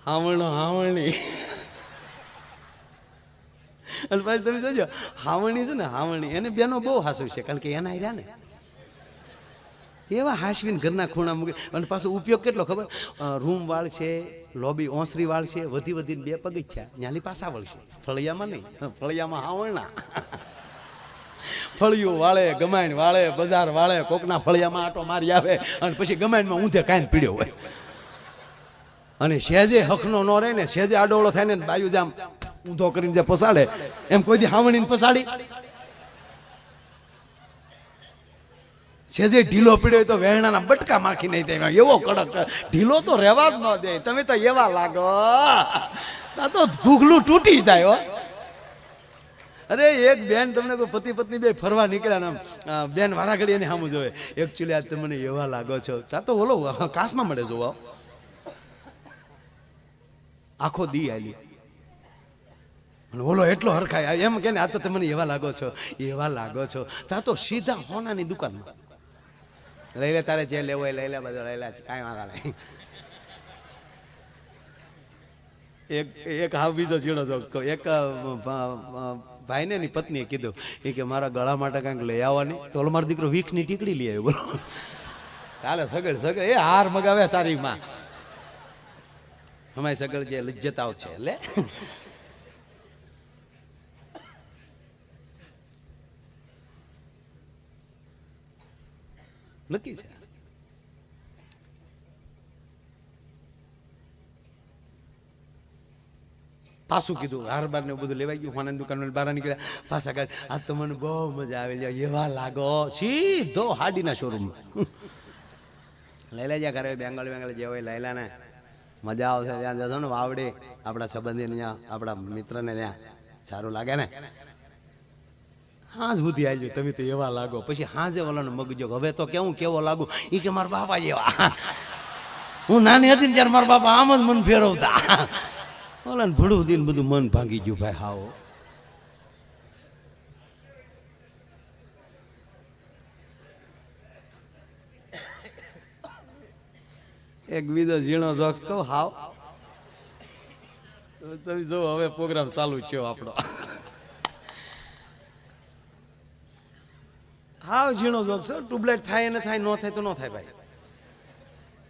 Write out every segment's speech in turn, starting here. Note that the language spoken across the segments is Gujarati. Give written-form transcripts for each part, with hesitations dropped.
હાવણો હાવણી. અને પાછું તમે જોજો હાવણી છે ને હાવણી એને બેનો બહુ હાસુ છે, કારણ કે એના રહ્યા ને એવા હાસવીને ઘરના ખૂણા મૂકે. અને પાછો ઉપયોગ કેટલો ખબર, રૂમ વાળ છે, લોબી ઓસરી વાળ છે, વધી વધીને 2 પગથિયા ન્યાલી પાસા વળશે. ફળિયામાં નહીં, ફળિયામાં હાવણા. ફળિયું વાળે, ગમાઈન વાળે, બજાર વાળે, કોકના ફળિયામાં આટો મારી આવે અને પછી ગમાઈનમાં ઊંધે કાંઈ પીડ્યો હોય. અને સહેજે હકનો ન રહે ને, સહેજે આડોળો થાય ને બાયુ જામ ઊંધો કરીને જે પસાડે એમ કોઈ દી હાવણીને પસાડી. સહેજે ઢીલો પીડ્યો તો વેરણાના બટકા માખી નહીં થાય, એવો કડક ઢીલો તો રહેવા જ ન દે. તમે તો એવા લાગો આ તો ઘૂઘલું તૂટી જાય હો. અરે એક બેન તમને કોઈ પતિ પત્ની બે ફરવા નીકળ્યા ને બેન વારા ઘડી એને સામું જોવે, એકચ્યુઅલી આજ તમને એવા લાગો છો. તા તો ઓલો કાસમાં મળે જોવા આખો દી આલી અને ઓલો એટલો હરખાય એમ કે આ તો તમને એવા લાગો છો, એવા લાગો છો. તા તો સીધા હોનાની દુકાનમાં લઈ લે, તારે જે લેવો એ લઈ લે, બધો લઈ લે, કાંઈ વાંધા નહીં. એક હાવ બીજો ચીડો તો એક ભાઈને ની પત્નીએ કીધું એ કે મારા ગળા માટે કાંઈક લઈ આવવાની. તો ઓલો મારો દીકરો વિક્સની ટીકડી લઈ આવ્યો. બોલો ચાલે સગડ સગડ એ હાર મગાવે તારી માં. અમારી સગડ જે લજ્જતાઓ છે એટલે નક્કી છે. પાછું કીધું હાર બાર ને બધું લેવાઈ ગયું. હોનાની દુકાન બહાર નીકળ્યા, પાછા કાઢ આ તો મને બહુ મજા આવે, એવા લાગો. સીધો હાડીના શોરૂમ લઈ લેજા ઘરે, બેંગલ બેંગલ જે હોય લઈ લે ને, મજા આવશે. ત્યાં જશો ને વાવડે આપણા સંબંધીને ત્યાં, આપણા મિત્રને ત્યાં સારું લાગે ને. હાજ સુધી આવજો, તમે તો એવા લાગો. પછી હાજે ઓલાનો મગજો હવે તો કેવું કેવો લાગુ, એ કે મારા બાપા જેવા. હું નાની હતી ને ત્યારે મારા બાપા આમ જ મન ફેરવતા. ઓલા ને ભડું દીને બધું મન ભાંગી ગયું ભાઈ. હાવો એક બીજો ઝીણો જોક્સ કહું. હાવ તમે જો હવે પ્રોગ્રામ ચાલુ થયો આપણો. હાવ ઝીણો જોક્સ, ટ્યુબલાઇટ થાય ને થાય, ન થાય તો ન થાય ભાઈ.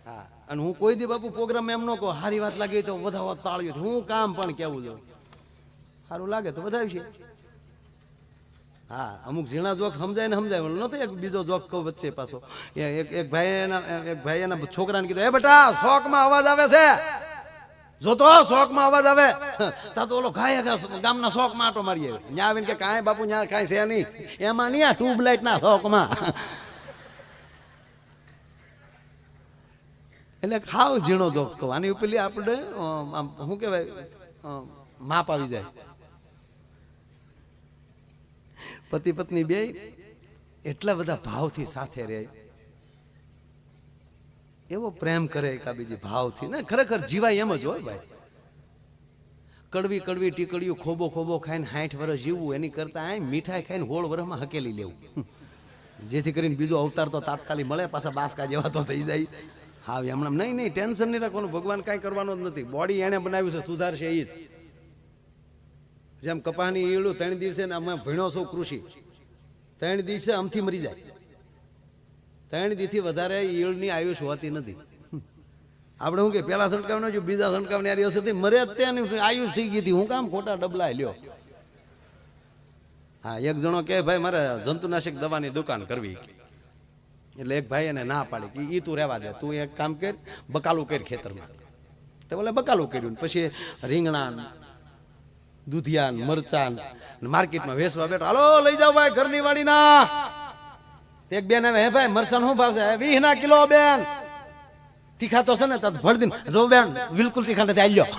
હા, અને હું કોઈ દી બાપુ પ્રોગ્રામ એમ ન કહું સારી વાત લાગી તો વધાવો તાળ્યો, હું કામ પણ કેવું છું, સારું લાગે તો વધાવશે. હા, અમુક ઝીણા જોક સમજાય ને સમજાય નથી. એક બીજો જોક કહું વચ્ચે પાછો. એક ભાઈ એના છોકરાને કીધું, એ બેટા શોકમાં અવાજ આવે છે, જોતો શોકમાં અવાજ આવે. તા તો ઓલો ખાય ગામના શોકમાં આટો મારી આવ્યો. ત્યાં આવીને કે કાંઈ બાપુ ત્યાં કાંઈ છે નહીં, એમાં નહીં આ ટ્યુબલાઇટ ના શોકમાં. એટલે ખાવ ઝીણો જોક કહું. આની પેલી આપણે શું કહેવાય માપ આવી જાય. પતિ પત્ની બે એટલા બધા ભાવથી સાથે રહે, એવો પ્રેમ કરે એકાબીજી ભાવથી ને, ખરેખર જીવાય એમ જ હોય ભાઈ. કડવી કડવી ટીકડીઓ ખોબો ખોબો ખાઈને 60 વર્ષ જીવવું એની કરતા આ મીઠાઈ ખાઈને 16 વર્ષમાં હકેલી લેવું, જેથી કરીને બીજો અવતાર તો તાત્કાલિક મળે, પાછા બાસકા જેવા તો થઈ જાય. હા હમણાં નહીં નહીં ટેન્શન નહીં રાખવાનું, ભગવાન કાંઈ કરવાનો જ નથી. બોડી એને બનાવ્યું છે, સુધારશે એ જ. જેમ કપાસની ઈયળું 3 દિવસે ને અમે ભણ્યો છું કૃષિ, 3 દિવસે આમથી મરી જાય. 3 દિવસથી વધારે ઈયળની આયુષ હોતી નથી. આપણે શું કે પેલા છંટકાવ જો બીજા છંટકાવ ની અસરથી મરે ત્યાંની આયુષ થઈ ગઈ હતી. હું કામ ખોટા ડબલા લ્યો. હા, એક જણો કે ભાઈ મારે જંતુનાશક દવાની દુકાન કરવી, એટલે એક ભાઈ એને ના પાડી કે ઈ તું રહેવા દે, તું એક કામ કર બકાલું કર ખેતરમાં. તો બોલે બકાલું કર્યું, પછી રીંગણા દૂધિયા મરચાં માર્કેટમાં વેચવા બેઠો. હાલો લઈ જાઓ ભાઈ ઘરની વાડી ના. એક બેન આવે, હે ભાઈ મરચાં શું ભાવ છે? 20 કિલો બેન. તીખા તો છે ને ભર દીન જો બેન બિલકુલ તીખા નથી આવી લ્યો.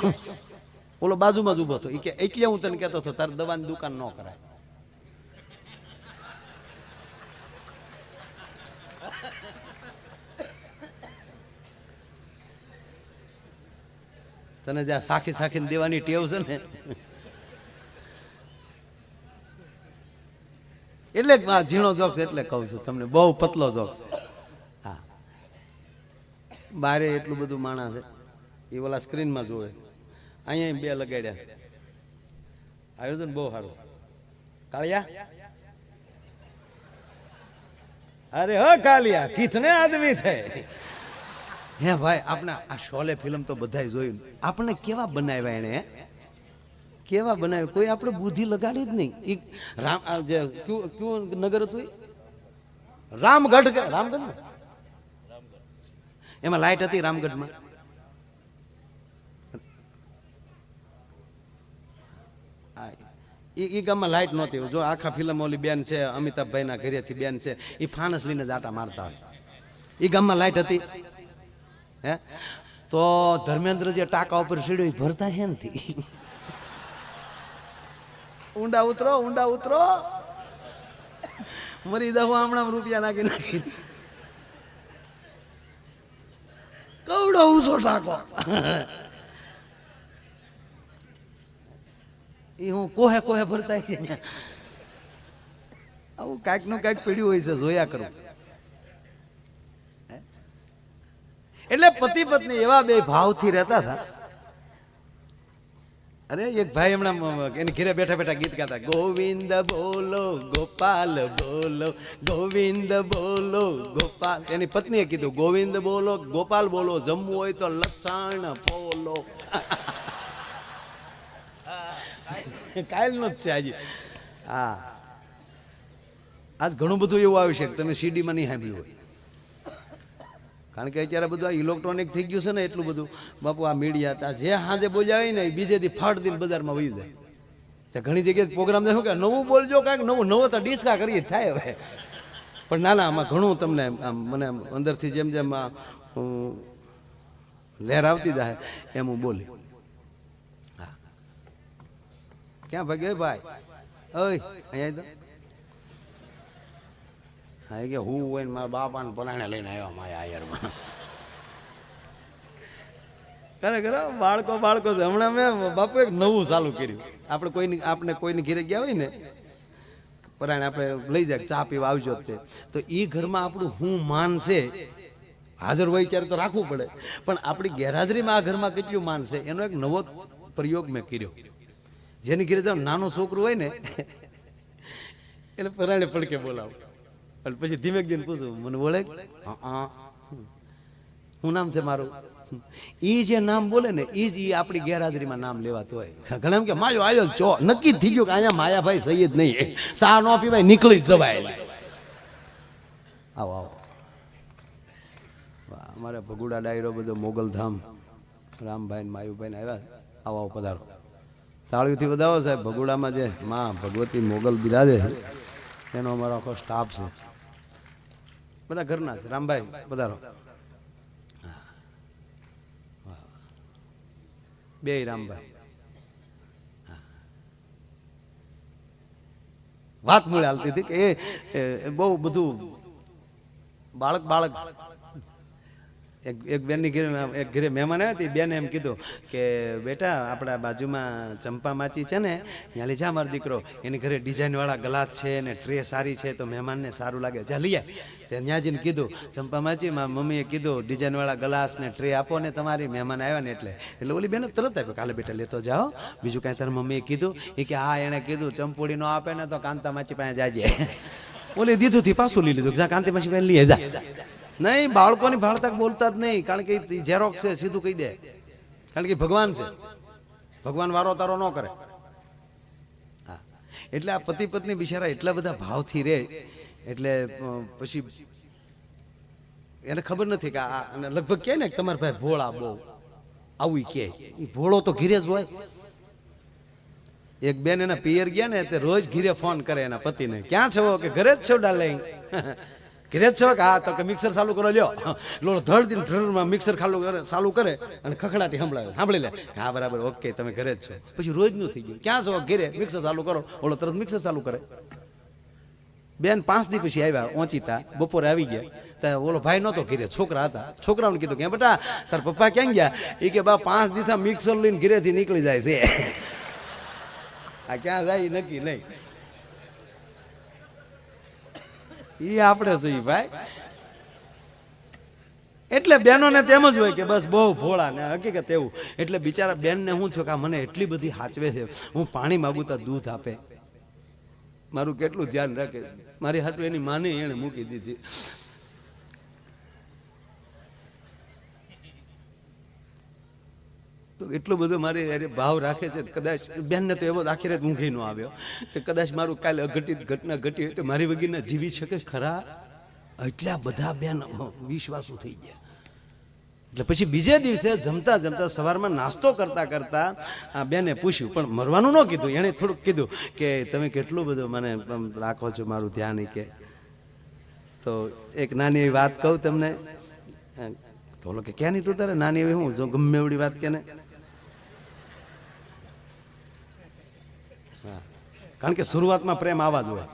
ઓલો બાજુમાં જ ઉભો હતો, એ કે એટલે હું તને કહેતો હતો તારે દવાની દુકાન ન કરાય. તને જ્યાં સાખી સાખીને દેવાની ટેવ છે ને, એટલે ઝીણો જોક્સ એટલે કહું છું તમને, બહુ પતલો જોક્સ. હા, બારે એટલું બધું માણસ છે, એ ઓલા સ્ક્રીનમાં જોવે. અહીંયા 2 લગાડ્યા. આયોજન બહુ સારું. કાળિયા, અરે હો કાલિયા, કિતને આદમી થે. હે ભાઈ, આપણે આ શોલે ફિલ્મ તો બધાય જોયું. આપણે કેવા બનાવ્યા એને, કેવા બનાવ્યા, કોઈ આપણે બુદ્ધિ લગાડી જ નહીં. ઈ રામ જે ક્યું નગર હતું, રામગઢ. રામગઢ એમાં લાઈટ હતી. રામગઢમાં એ ગામમાં લાઈટ નહોતી. જો આખા ફિલ્મ ઓલી બેન છે અમિતાભભાઈના ઘરેથી બેન છે, એ ફાણસ લઈને જાટા મારતા હોય. એ ગામમાં લાઈટ હતી. હે તો ધર્મેન્દ્ર જે ટાંકા ઉપર સીડ્યો એ ભરતા છે નથી. ઊંડા ઉતરો, ઊંડા ઉતરો, મરી દઉં હમણાં રૂપિયા નાખી નાખી. કવડો ઊંચો ટાંકો. એ હું કોહે કોહે ભરતા છે. આવું કાંઈક નું કાંઈક પીડ્યું હોય છે, જોયા કરું. એટલે પતિ પત્ની એવા બે ભાવથી રહેતા હતા. અરે એક ભાઈ હમણાં એની ઘરે બેઠા બેઠા ગીત ગાતા, ગોવિંદ બોલો ગોપાલ બોલો, ગોવિંદ બોલો ગોપાલ. એની પત્નીએ કીધું ગોવિંદ બોલો ગોપાલ બોલો, જમવું હોય તો લચ્છણ પોલો. કાયલ નો જ છે આજે. હા, આજ ઘણું બધું એવું આવી શકે તમે સીડીમાં નહીં સાંભળ્યું હોય. કારણ કે અત્યારે બધું આ ઇલેક્ટ્રોનિક થઈ ગયું છે ને, એટલું બધું બાપુ આ મીડિયા જે હાજે બોલ્યા હોય ને બીજે દી ફાટ દિન બજારમાં વહી જાય. ત્યાં ઘણી જગ્યાએ પ્રોગ્રામ દેખો કે નવું બોલજો, કાંઈક નવું નવો તો ડિસ્કા કરીએ થાય હવે. પણ ના ના, આમાં ઘણું તમને મને અંદરથી જેમ જેમ લહેર આવતી જાય એમ હું બોલી. હા, ક્યાં ભાગ્ય ભાઈ? ઓય અહીંયા તો હા કે હું હોય ને મારા બાપાને પરાણે લઈને આવ્યા માયા યારમાં. ખરેખર બાળકો બાળકો છે. હમણાં મેં બાપુ એક નવું ચાલુ કર્યું. આપણે કોઈની ઘરે ગયા હોય ને પરાણે આપણે લઈ જાય ચા પીવા આવજો તે, તો એ ઘરમાં આપણું હું માન છે, હાજર હોય ત્યારે તો રાખવું પડે, પણ આપણી ગેરહાજરીમાં આ ઘરમાં કેટલું માન છે એનો એક નવો પ્રયોગ મેં કર્યો. જેની ઘરે જાવ નાનું છોકરું હોય ને એટલે પરાણે પડકે બોલાવું. અને પછી ધીમે ધીમે પૂછું, મને ઓળખ? હા, શું નામ છે મારું? ઈ જે નામ બોલે ને ઈ જ આપણી ગેરહાજરીમાં નામ લેવાતું હોય. ઘણા એમ કે માયો આયો ચો, નક્કી થઈ ગયું કે અહીંયા માયાભાઈ સૈયદ નહીં, સા ન પીવાય નીકળી જ જવાય. આવો આવો, અમારે ભગુડા ડાયરો બધો મોગલધામ રામભાઈ માયુભાઈ આવ્યા. આવો આવો પધારો, તાળીઓથી વધાવો સાહેબ. ભગુડામાં જે માં ભગવતી મોગલ બિરાજે એનો અમારો આખો સ્ટાફ છે, બધા ઘરના છે. રામભાઈ પધારો. બે રામભાઈ વાત મળે હાલતી હતી કે એ બહુ બધું બાળક એક બેનની ઘરે એક ઘરે મહેમાન આવ્યા હતી. બેને એમ કીધું કે બેટા આપણા બાજુમાં ચંપા માચી છે ને, ત્યાં લઈ જા મારો દીકરો, એની ઘરે ડિઝાઇનવાળા ગ્લાસ છે ને ટ્રે સારી છે તો મહેમાનને સારું લાગે, જા લઈ આય. ત્યાં ત્યાં જઈને કીધું ચંપા માચી મમ્મીએ કીધું ડિઝાઇનવાળા ગ્લાસ ને ટ્રે આપો ને તમારી મહેમાન આવ્યા ને એટલે ઓલી બેને તરત આપ્યો, કાલે બેટા લેતો જાઓ. બીજું કાંઈ તારી મમ્મીએ કીધું? એ કે હા એણે કીધું ચંપોડી નો આપે ને તો કાંતા માચી પાસે જાજે. ઓલી દીધું થી પાછું લઈ લીધું, જા કાંતા માચી પાસે લઈ જા. નહીં, બાળકોની ભાળતા બોલતા જ નહીં, કારણ કે ઝેરોક્સ છે, સીધું કહી દે. કારણ કે ભગવાન છે, ભગવાન વારો તારો ન કરે. હા, એટલે આ પતિ પત્ની બિચારા એટલા બધા ભાવથી રહે એટલે પછી એને ખબર નથી કે આ લગભગ કહે ને તમારા ભાઈ ભોળા બહુ આવું કે ભોળો તો ઘીરે જ હોય. એક બેન એના પિયર ગયા ને તે રોજ ઘીરે ફોન કરે એના પતિને, ક્યાં છો? કે ઘરે જ છો ડાર્લિંગ. ઘરે જ છો? કે હા. તો કે મિક્સર ચાલુ કરો, લ્યો. લોડો ધડ દિન ડ્રરમાં મિક્સર ચાલુ કરે અને ખખડાટી સાંભળી લે. હા બરાબર, ઓકે તમે ઘરે જ છો. પછી રોજનું થઈ ગયું, ક્યાં છો? ઘરે. મિક્સર ચાલુ કરો. ઓલો તરત મિક્સર ચાલુ કરે. બેન 5 દી પછી આવ્યા ઓચિતા, બપોરે આવી ગયા. ત્યાં ઓલો ભાઈ નહોતો ઘરે, છોકરા હતા. છોકરાઓને કીધું કે બેટા તાર પપ્પા ક્યાં ગયા? એ કે બા 5 દીથા મિક્સર લઈને ઘરેથી નીકળી જાય છે. આ ક્યાં જાય નક્કી નહીં. એ આપણે જોઈએ ભાઈ. એટલે બહેનોને તેમ જ હોય કે બસ બહુ ભોળા ને હકીકત એવું. એટલે બિચારા બેનને હું થયું કે મને એટલી બધી હાચવે છે, હું પાણી માગું તો દૂધ આપે, મારું કેટલું ધ્યાન રાખે. મારી હાટું એની માને એને મૂકી દીધી. તો એટલું બધું મારી અરે ભાવ રાખે છે. કદાચ બેનને તો એવો આખી રાત ઊંઘી ન આવ્યો કે કદાચ મારું કાલે અઘટિત ઘટના ઘટી હોય તો મારી વગરના જીવી શકે ખરા. એટલા બધા બેન વિશ્વાસુ થઈ ગયા. એટલે પછી બીજે દિવસે જમતા જમતા સવારમાં નાસ્તો કરતા કરતા આ બેને પૂછ્યું, પણ મરવાનું ન કીધું, એણે થોડુંક કીધું કે તમે કેટલું બધું મને રાખો છો, મારું ધ્યાન. કે તો એક નાની એવી વાત કહું તમને. તો કે ક્યાં નહીં તું તારે નાની એવી હું જો ગમે એવડી વાત કે ને. કારણ કે શરૂઆતમાં પ્રેમ આવા જ હોય.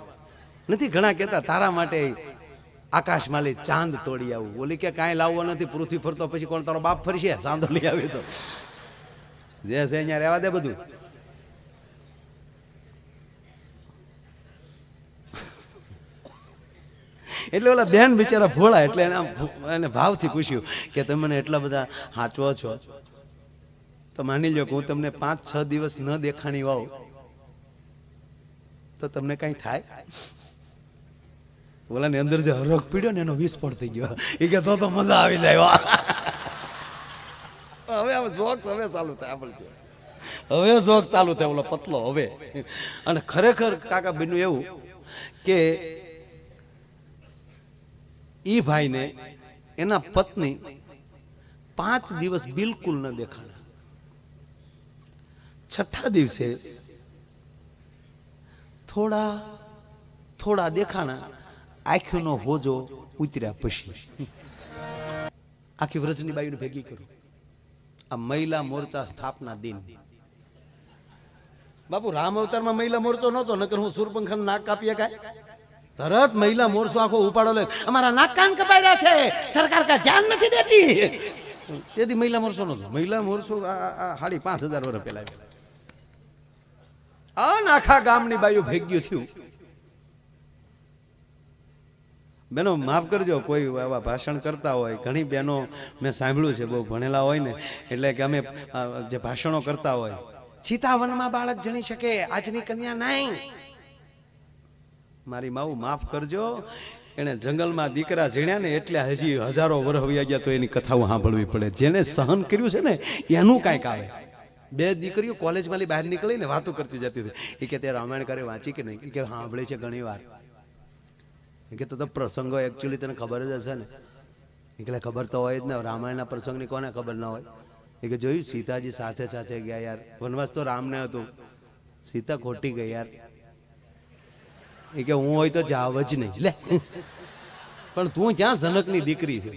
નથી ઘણા કહેતા તારા માટે આકાશમાં લઈ ચાંદ તોડી આવું. બોલી કે કાંઈ લાવવો નથી, પૃથ્વી ફરતો પછી કોણ તારો બાપ ફરશે ચાંદો લઈ આવી તો જે છે અહીંયા રહેવા દે બધું. એટલે ઓલા બેન બિચારા ભોળા એટલે એને ભાવથી પૂછ્યું કે તમે મને એટલા બધા હાચવો છો તો માની લો કે હું તમને 5-6 દિવસ ન દેખાણી હોઉં તો તમને કઈ થાય? ઓલા ની અંદર જે હરખ પીડ્યો ને એનો વિસ્ફોટ થઈ ગયો. એ કે તો મજા આવી જાય. હવે જોક હવે ચાલુ થાય, હવે જોક ચાલુ થાય ઓલો પતલો હવે. અને ખરેખર કાકા બેનું એવું કે ઈ ભાઈને એના પત્ની 5 દિવસ બિલકુલ ન દેખાણા. 6થા દિવસે થોડા દેખાણા. આંખનો હોજો ઉતર્યા પછી આખી વ્રજની બાઈને ભેગી કર્યું. આ મહિલા મોરચા સ્થાપના દિન. બાપુ રામ અવતારમાં મહિલા મોરચો નહોતો, નકર હું સુરપંખા નાક કાપીએ કાંઈ તરત મહિલા મોરચો આખો ઉપાડો લે. અમારા નાક કાન કપાઈ રહ્યા છે, સરકાર કા ધ્યાન નથી દેતી. તેથી મહિલા મોરચો નહોતો. મહિલા મોરચો 5,500 વર્ષ પહેલા આખા ગામની બાઈઓ ભેગ્યું થયું. બેનો માફ કરજો, કોઈ આવા ભાષણ કરતા હોય, ઘણી બહેનો મેં સાંભળ્યું છે બહુ ભણેલા હોય ને, એટલે કે અમે જે ભાષણો કરતા હોય, સીતાવનમાં બાળક જણી શકે, આજની કન્યા નહીં. મારી માવું માફ કરજો, એને જંગલમાં દીકરા જીણ્યા ને એટલે હજી હજારો વર્ષ વયા ગયા તો એની કથાઓ સાંભળવી પડે. જેને સહન કર્યું છે ને એનું કાંઈક આવે. 2 દીકરીઓ કોલેજમાં બહાર નીકળીને વાતો કરતી જતી હતી. એ કે તે રામાયણ કરે વાંચી કે નહીં? કે સાંભળી છે ઘણી વાર. કે તો પ્રસંગો એકચ્યુઅલી તને ખબર જ હશે ને? એટલે ખબર તો હોય જ ને, રામાયણના પ્રસંગની કોને ખબર ના હોય? એ કે જોયું સીતાજી સાથે સાથે ગયા યાર. વનવાસ તો રામને હતું, સીતા ખોટી ગઈ યાર. એ કે હું હોય તો જાવ જ નહીં. લે પણ તું ક્યાં જનકની દીકરી છે?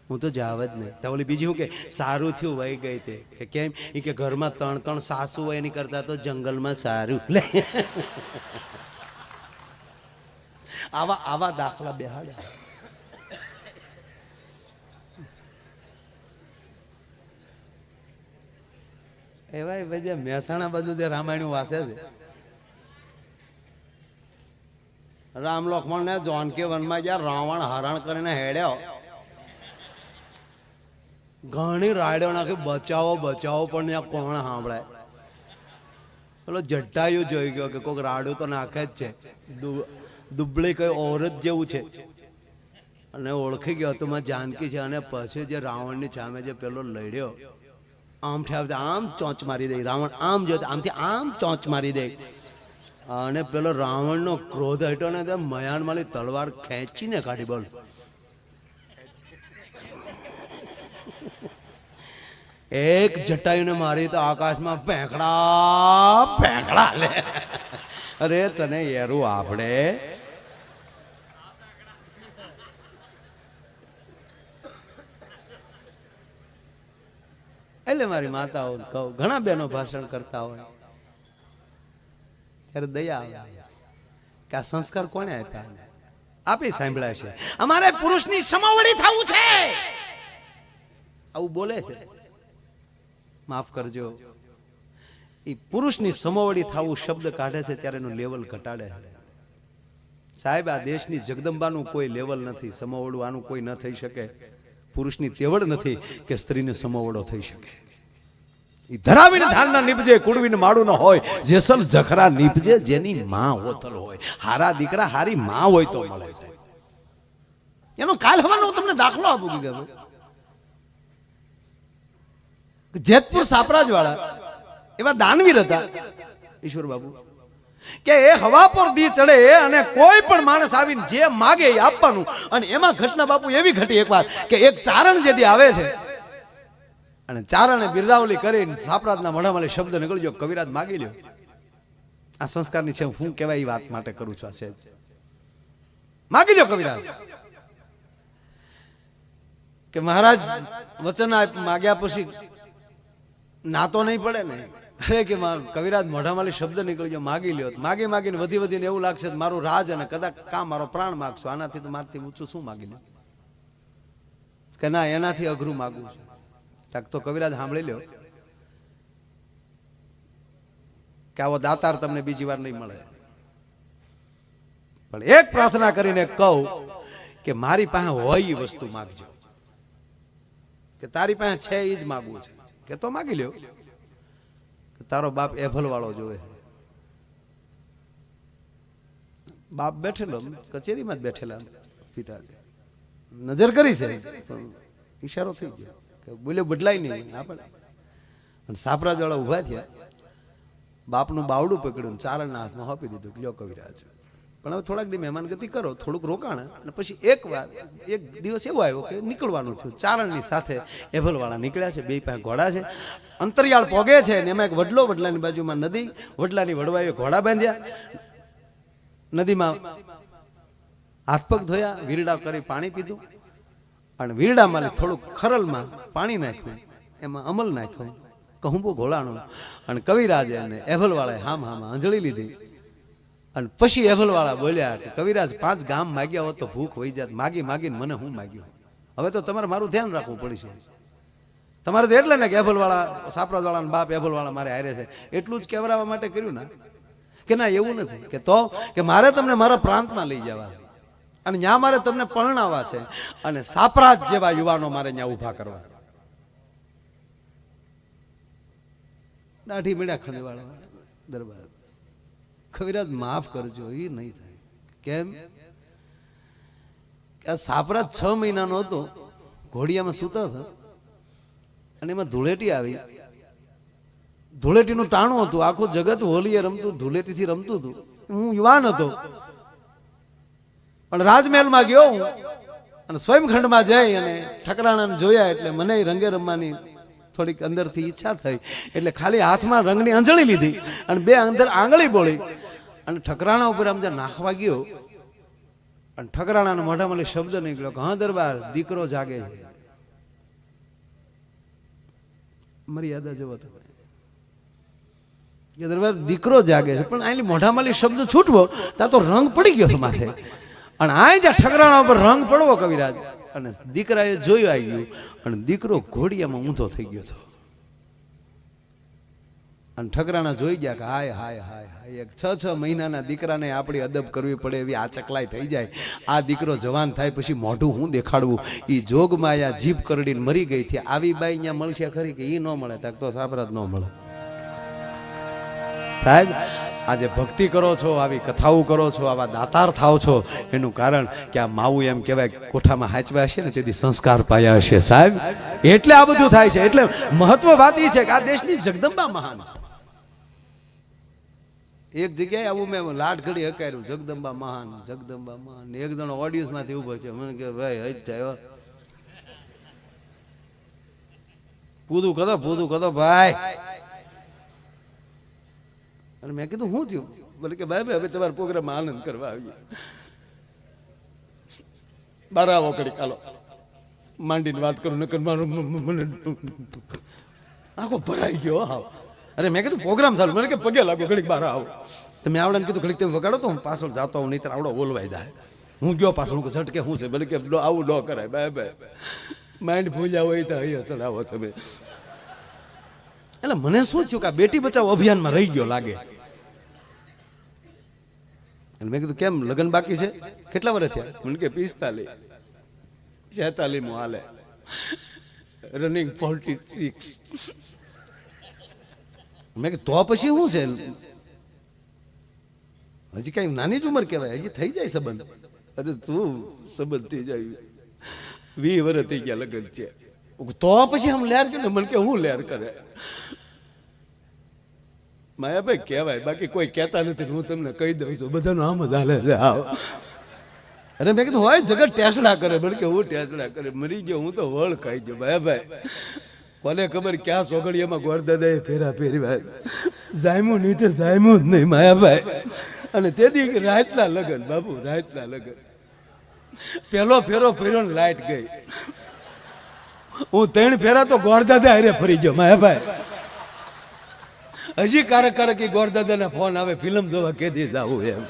હું તો જાવ જ નહીં. તો ઓલી બીજી હું કે સારું થયું વહી ગઈ તે. કે કેમ? એ કે ઘરમાં 3 સાસુ હોય એની કરતા તો જંગલમાં સારું. લે આવા દાખલા બેહાડ્યા. એવા ભાઈ મહેસાણા બાજુ જે રામાયણ વાંચે છે, રામ લક્ષ્મણ ને જાનકી વનમાં જ્યાં રાવણ હરણ કરીને હેડ્યો, ઘણી રાયડો નાખી બચાવો પણ ત્યાં કોણ સાંભળે? પેલો જટ્ટાયું જોઈ ગયો કે કોઈક રાડું તો નાખે જ છે, દુબળી કઈ ઓરત જેવું છે, અને ઓળખી ગયો તો માં જાનકી છે. અને પછી જે રાવણની સામે જે પેલો લડ્યો, આમથી આમ ચોંચ મારી દે. રાવણ આમ જો આમથી આમ ચોંચ મારી દે. અને પેલો રાવણનો ક્રોધ હટ્યો ને મયાનમાલી તલવાર ખેંચીને કાઢી. બોલ એક જટાયુને મારી તો આકાશમાં ફેંકડા લે. અરે તને એરું આપણે એટલે મારી માતાઓ કહું, ઘણા બહેનો ભાષણ કરતા હોય ત્યારે દયા આવે કે આ સંસ્કાર કોને આપ્યા? આપી સાંભળ્યા છે. અમારે પુરુષની સમોવડી થવું છે, આવું બોલે છે. માફ કરજો, એ પુરુષની સમોવડી થવું શબ્દ કાઢે છે ત્યારે એનું લેવલ ઘટાડે. સાહેબ આ દેશની જગદંબાનું કોઈ લેવલ નથી, સમોવડું આનું કોઈ ન થઈ શકે. પુરુષની તેવડ નથી કે સ્ત્રીને સમોવડો થઈ શકે. ઈ ધરાવીને ધારના નીપજે, કુડવીને માડું ન હોય, જેસલ જખરા નીપજે જેની માં હોતલ હોય. હારા દીકરા હારી માં હોય તો મળે છે. એનો કાલ હવાનો હું તમને દાખલો આપું કે જેતપુર સાપરાજ વાળા એવા દાનવીર હતા ઈશ્વર બાબુ, કે એ હવા પર દી ચડે અને કોઈ પણ માણસ આવીને જે માગે એ આપવાનું. અને એમાં ઘટના બાપુ એવી ઘટી એકવાર કે એક ચારણ જેદી આવે છે અને ચારણે બિરદાવલી કરીને સાપરાજના મોઢામાં શબ્દ નીકળ્યો, કવિરાજ માગી લ્યો. આ સંસ્કારની છે, હું કહેવાય એ વાત માટે કરું છું. આ છે માગી લ્યો કવિરાજ. કે મહારાજ વચન માગ્યા પછી ના તો નહીં પડે ને. અરે કે કવિરાજ મોઢામાં શબ્દ નીકળ્યો, માગી લ્યો. માગી માગીને વધી વધીને એવું લાગશે મારું રાજ અને કદાચ કામ મારો પ્રાણ માગશો, આનાથી તો મારથી ઊંચું શું માગી લ્યો. કે ના એનાથી અઘરું માગવું છે. તો કવિરાજ સાંભળી લ્યો કે આવો દાતાર તમને બીજી વાર નહીં મળે. પણ એક પ્રાર્થના કરીને કહું કે મારી પાસે હોય એ વસ્તુ માગજો, કે તારી પાસે છે એ જ માગવું છે. કે તો માગી લ્યો. તારો બાપ એભલ વાળો જોવે. બાપ બેઠેલો કચેરીમાં જ બેઠેલા પિતાજી નજર કરી છે, ઈશારો થઈ ગયો કે બોલે બદલાય નહીં આપણે. અને સાપરાજ વાળા ઉભા થયા, બાપનું બાવડું પકડ્યું, ચારણના હાથમાં આપી દીધું, લ્યો કવિરાજ. પણ હવે થોડાક દી મહેમાન ગતિ કરો, થોડુંક રોકાણ. અને પછી એક દિવસ એવો આવ્યો કે નીકળવાનું થયું. ચારણની સાથે એભલવાળા નીકળ્યા છે, બે પાસે ઘોડા છે, અંતરિયાળ પોગે છે. ને એમાં એક વડલો, વડલાની બાજુમાં નદી, વડલાની વડવાએ ઘોડા બાંધ્યા, નદીમાં હાથ પગ ધોયા, વીરડા કરી પાણી પીધું. અને વીરડામાં થોડુંક ખરલમાં પાણી નાખ્યું, એમાં અમલ નાખ્યો, કહુંબો ઘોળાણો. અને કવિરાજે અને એભલવાળાએ હામાં અંજળી લીધી. અને પછી એભલવાળા બોલ્યા કે કવિરાજ 5 ગામ માગ્યા હોત તો ભૂખ વહી જાત, માગી માગીને મને હું માગ્યું. હવે તો તમારે મારું ધ્યાન રાખવું પડશે. તમારે તો એટલે ને કે એભલવાળા સાપરાજવાળા બાપ એભલવાળા મારે હારે છે એટલું જ કહેવરાવા માટે કર્યું ના. કે ના એવું નથી, કે તો કે મારે તમને મારા પ્રાંતમાં લઈ જવા અને ત્યાં મારે તમને પરણાવવા છે અને સાપરાજ જેવા યુવાનો મારે ત્યાં ઉભા કરવા. દાઢી મેળ્યા ખંડવાળા દરબાર, કવિરાજ માફ કરજો, એ નહીં થાય. કેમ કે આ સાપરાજ 6 મહિનાનો હતો, ઘોડિયામાં સૂતા હતા અને એમાં ધૂળેટી આવી. ધૂળેટીનું ટાણું હતું, આખું જગત હોલીએ રમતું, ધૂળેટીથી રમતું હતું. હું યુવાન હતો પણ રાજમહેલમાં ગયો હું અને સ્વયંખંડમાં જઈ અને ઠકરાણાને જોયા એટલે મને રંગે રમવાની થોડીક અંદરથી ઈચ્છા થઈ. એટલે ખાલી હાથમાં રંગની અંજળી લીધી અને 2 અંદર આંગળી બોળી અને ઠકરાણા ઉપર આમ નાખવા ગયો. અને ઠકરાણાના મોઢામાં શબ્દ નીકળ્યો કે હા દરબાર, દીકરો જાગે છે. મર્યાદા જોવો તમે કે દરબાર દીકરો જાગે છે, પણ આની મોઢામાં શબ્દ છૂટવો ત્યાં તો રંગ પડી ગયો માથે. અને આ જ્યાં ઠકરાણા ઉપર રંગ પડવો કવિરાજ, અને દીકરાએ જોયું આવી ગયું અને દીકરો ઘોડિયામાં ઊંધો થઈ ગયો હતો. અને ઠકરાણા જોઈ ગયા કે હાય હાય હાય હાય, એક 6 મહિનાના દીકરાને આપણી અદબ કરવી પડે એવી આ ચકલાઈ થઈ જાય. આ દીકરો જવાન થાય પછી મોઢું હું દેખાડવું. એ જોગમાં આ જીભ કરડીને મરી ગઈ છે. આવી બાઈ અહીંયા મળશે ખરી કે એ ન મળે? તક તો સાપરાજ ન મળે. સાહેબ આજે ભક્તિ કરો છો, આવી કથાઓ કરો છો, આવા દાતાર થાવ છો, એનું કારણ કે આ માવું એમ કહેવાય કોઠામાં હાચવા હશે ને તેથી સંસ્કાર પાયા હશે. સાહેબ એટલે આ બધું થાય છે. એટલે મહત્વ વાત એ છે કે આ દેશની જગદંબા મહાન છે. એક જગ્યાએ આવું મેં લાડ ઘડી હકાર્યું, જગદંબા મહાન, જગદંબા મહાન. એક જણો ઓડિયન્સ માંથી ઉભો છે, મને કે ભાઈ હજ થાય પૂરું કરો ભાઈ. અને મેં કીધું શું થયું? બોલે કે ભાઈ હવે તમારા પ્રોગ્રામમાં આનંદ કરવા આવીએ. બાર આવો ઘડી કાલો માંડીને વાત કરું, નકર મારું મને આખો ભરાઈ ગયો. હા અરે મેં કીધું પ્રોગ્રામ ચાલુ, મને કે પગે લાગો ઘડીક બહાર આવો. તમે આવડે કીધું ઘડીક તમે વગાડો તો હું પાછળ જાતો આવું, નહીં આવડો ઓલવાઈ જાય. હું ગયો પાછળ, હું ઝટકે શું છે? બોલે કે આવું ન કરાય બાય બાય, માઇન્ડ ભૂલ્યા હોય તો અહીંયા ચડાવો તમે. એટલે મને શું થયું કે આ બેટી બચાવો અભિયાનમાં રહી ગયો લાગે. અને મેં કીધું કેમ લગ્ન બાકી છે? કેટલા વર્ષ થયા? મને કે 45 46 હાલે, રનિંગ 46. મેં કીધું તો પછી શું છે? હજી કઈ નાની જ ઉંમર કહેવાય, હજી થઈ જાય સંબંધ. અરે તું સંબંધ થઈ જાય 20 વર્ષ થઈ ગયા લગ્ન છે તો પછી આમ લેર કરે? મને કે હું લેર કરે? માયાભાઈ કહેવાય, બાકી કોઈ કહેતા નથી. હું તમને કહી દઉં છું, બધાનું આમ જ હાલે છે. અરે મેં કીધું હોય જગત ટેસડા કરે. મને કે હું ટેસડા કરે? મરી ગયો હું તો વળ ખાઈ ગયો. માયાભાઈ કોને ખબર ક્યાં સોગડિયામાં ગોરદાદાએ ફેરા ફેરવા જાયમું નહીં તે જાયમું જ નહીં માયાભાઈ. અને તેથી રાતના લગન બાબુ, રાતના લગન. પેલો ફેરો ફેર્યો ને લાઈટ ગઈ. હું 3 ફેરા તો ગોરદાદા હારે ફરી ગયો માયાભાઈ. હજી કારક ગોરદાદાના ફોન આવે, ફિલ્મ જોવા કેદી જાવું એમ.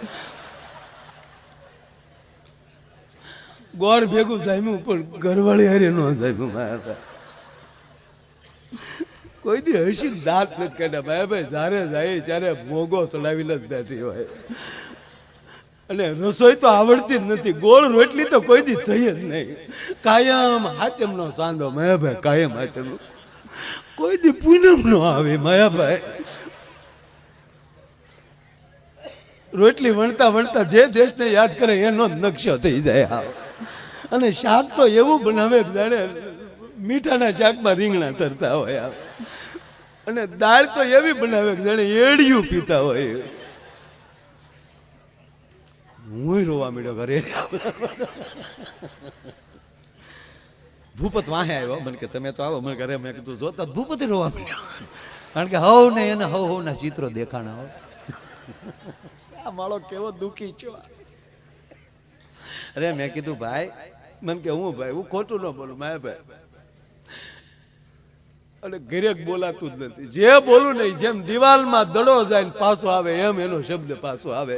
ગોર ભેગું જામ્યું પણ ઘરવાળી હારે ન જામ્યું માયાભાઈ. કોઈ દી હસી દાંત નથી કાઢ્યા માયાભાઈ. જ્યારે જાય ત્યારે મોગો ચડાવીને જ બેઠી હોય. અને રસોઈ તો આવડતી જ નથી. ગોળ રોટલી તો કોઈ દી થઈ જ નહીં. કાયમ હાચમનો સાંધો માયાભાઈ, કાયમ હાચમનો. કોઈ દી પૂનમ નો આવે માયાભાઈ. રોટલી વણતા વણતા જે દેશને યાદ કરે એનો જ નકશો થઈ જાય. અને શાક તો એવું બનાવે જાણે મીઠાના શાકમાં રીંગણા તરતા હોય. અને દાળ તો એવી બનાવે જાણે એડિયું પીતા હોય. હું રોવા મળ્યો ઘરે. ભૂપત વાહે આવ્યો. મને કે તમે તો આવો. મને ઘરે મેં કીધું જોતા ભૂપત રોવા મળ્યો. કારણ કે હવ ને એને હવ ના ચિત્રો દેખાણા હોય. આ માળો કેવો દુખી છો. અરે મેં કીધું ભાઈ, મને કે હું ભાઈ હું ખોટું ન બોલું માયાભાઈ. અને ઘરે બોલાતું જ નથી. જે બોલું નહીં, જેમ દિવાલમાં દડો જાય ને પાછો આવે એમ એનો શબ્દ પાછો આવે.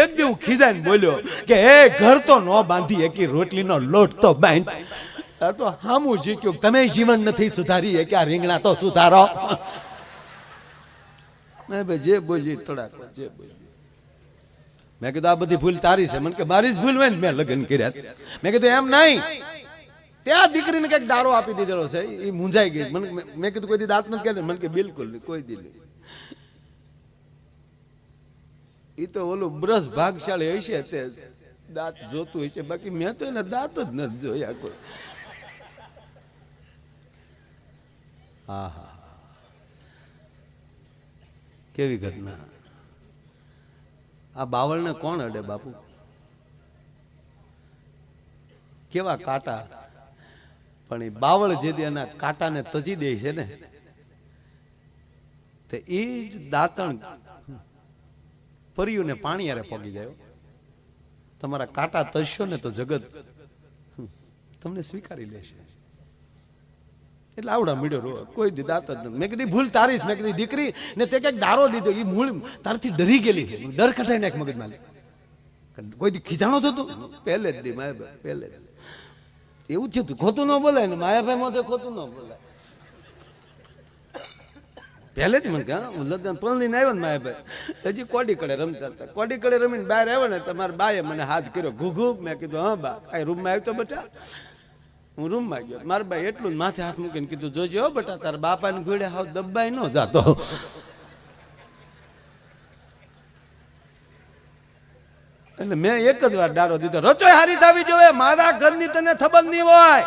એક દી હું ખીજાઈને બોલ્યો કે એ ઘર તો ન બાંધી એકી રોટલીનો લોટ તો બાંધ. આ તો હામું શીખ્યું. તમે જીવન નથી સુધારી કે આ રીંગણા તો સુધારો. મેં ભાઈ જે બોલી તડાકો જે બોલી. મેં કીધું આ બધી ભૂલ તારી છે. મને કે મારી જ ભૂલ હોય ને મેં લગ્ન કર્યા. મેં કીધું એમ નહીં, ત્યાં દીકરીને કઈક દારો આપી દીધેલો છે, એ મૂંઝાઈ ગઈ. મેં કીધું કોઈ દી દાંત નથી કે? મને કે બિલકુલ નહીં, કોઈ દી નહીં. એ તો ઓલું બ્રશ ભાગશાળી હશે તે દાંત જોતું હશે, બાકી મેં તો એને દાંત જ નથી જોયા કોઈ. હા હા, કેવી ઘટના. આ બાવળને કોણ અડે બાપુ? કેવા કાંટા. પણ એ બાવળ જે એના કાંટાને તજી દે છે ને, તો એ જ દાંતણ પરિયુંને પાણી યારે પગી જાય. તમારા કાંટા તજશો ને તો જગત તમને સ્વીકારી લેશે. એટલે આવડા મીડો રો કોઈ દી દાંત જ નથી. મેં કીધી ભૂલ તારી જ. મેં કીધી દીકરી ને તે કઈક દારો દીધો, એ મૂળ તારથી ડરી ગયેલી છે. ડર કઢાઈ નાખ મગજમાં. કોઈ દી ખીજાણો થતો પહેલે જ દી માયાભાઈ, પહેલે જ એવું થયું હતું. ખોટું ન બોલાય ને માયાભાઈ માં ખોટું ન બોલાય. પહેલે જ મને લગ્ન પલણીને આવ્યો ને માયાભાઈ, હજી કોડી કડે રમતા હતા. કોડી કડે રમીને બહાર આવ્યો ને તમારા બાએ મને હાથ કર્યો ઘૂઘુ. મેં કીધું હા બા. કઈ રૂમમાં આવ્યો તો બેટા? હું રૂમમાં ગયો. મારા બાઈ એટલું માથે હાથ મૂકીને કીધું જોજો બેટા તારા બાપાને ઘોડે હાવ દબાઈ ન જાતો. એટલે મેં એક જ વાર ડારો દીધો, રચોઈ હારી થવી જોઈએ. મારા ઘરની તને ખબર નહીં હોય.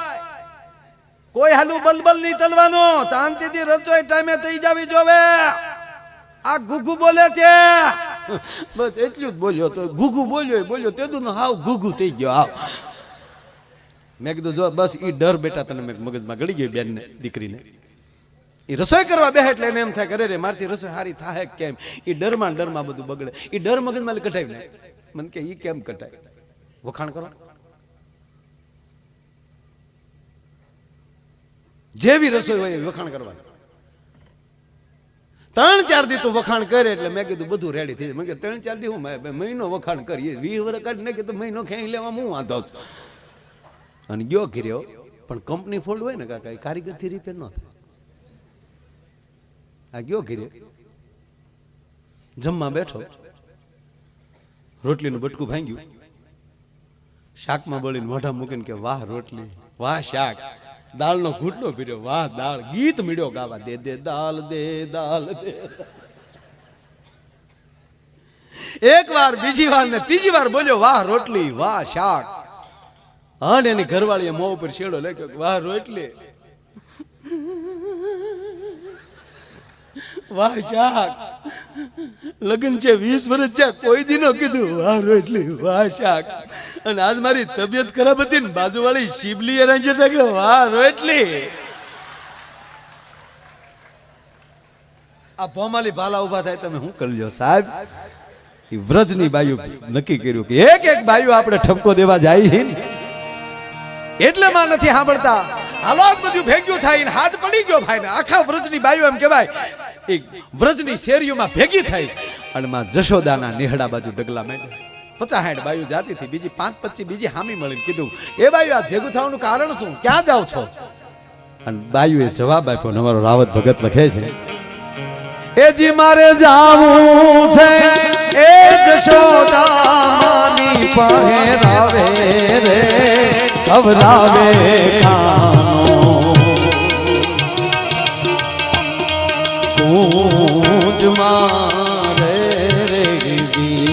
કોઈ હાલું બલબલ નહીં તલવાનું. શાંતિથી રચોઈ ટાઈમે થઈ જવી જોવે. આ ઘૂઘુ બોલે છે બસ એટલું જ બોલ્યો તો. ઘૂઘુ બોલ્યો તેદું હાવ ઘૂઘુ થઈ ગયો હાવ. મેં કીધું જો બસ ઈ ડર બેટા તને મગજમાં ગળી ગઈ બેન ને દીકરીને. એ રસોઈ કરવા બેહે એટલે એને એમ થાય કરે રે મારથી રસોઈ હારી થાય કેમ. એ ડરમાં બધું બગડે. એ ડર મગજમાં કટાવી નાખે. મને કે ઈ કેમ કટાય? વખાણ કરો. જેવી રસોઈ હોય વખાણ કરવાનું. 3-4 દી તું વખાણ કરે એટલે મેં કીધું બધું રેડી થઈ જાય. મેં કીધું 3-4 દી હું મહિનો વખાણ કરીએ 20 વર્ષ કાઢી નાખી તો મહિનો ખેંચી લેવા હું વાંધો. અને ગયો કર્યો પણ કંપની ફોલ્ડ હોય ને કાકા, એ કારીગરથી રિપેર ન થાય. આ ગયો કર્યો જમવા બેઠો, રોટલીનું બટકું ભાંગ્યું, શાકમાં બોલીને મોઢા મૂકીને કે વાહ રોટલી, વાહ શાક, દાળનો ઘૂંટલો પીડ્યો, વાહ દાળ, ગીત મીડ્યો ગાવા, દે દે દાલ દે દાલ દે. એક વાર, બીજી વાર ને ત્રીજી વાર બોલ્યો વાહ રોટલી, વાહ શાક. અને એની ઘરવાળીએ મોં ઉપર શેડો લખ્યો વાહ રોટલી, વાહ શાક. લગ્ન છે 20 વર્ષ છે, કોઈ દી નો કીધું વાહ રોટલી, વાહ શાક. અને આજ મારી તબિયત ખરાબ હતી ને બાજુવાળી શિબલી એના જતા કે વાહ રોટલી. આ ભોમાલી ભાલા ઉભા થાય તમે શું કરી લ્યો સાહેબ? વ્રજની બાયુ નક્કી કર્યું કે એક એક બાયુ આપણે ઠપકો દેવા જાય એટલે માં નથી સાંભળતા. હાલો આજ બધું ભેગ્યું થાય, હાથ પડી ગયો ભાઈ ને. આખા વ્રજની બાયુ એમ કહેવાય એક વ્રજની શેરીઓમાં ભેગી થઈ અને માં જશોદાના નેહડા બાજુ ડગલા માંડ્યા. 50-60 બાયુ જાતી હતી, બીજી 5-25 બીજી હામી મળીને કીધું એ બાયુ આ ભેગું થવાનું કારણ શું, ક્યાં જાવ છો? અને બાયુએ જવાબ આપ્યો, અમારો રાવત ભગત લખે છે એ જી મારે જાવું છે એ જશોદાની પહેરાવે રે ખવરાવે કાનો કૂંજ મારે રે દી.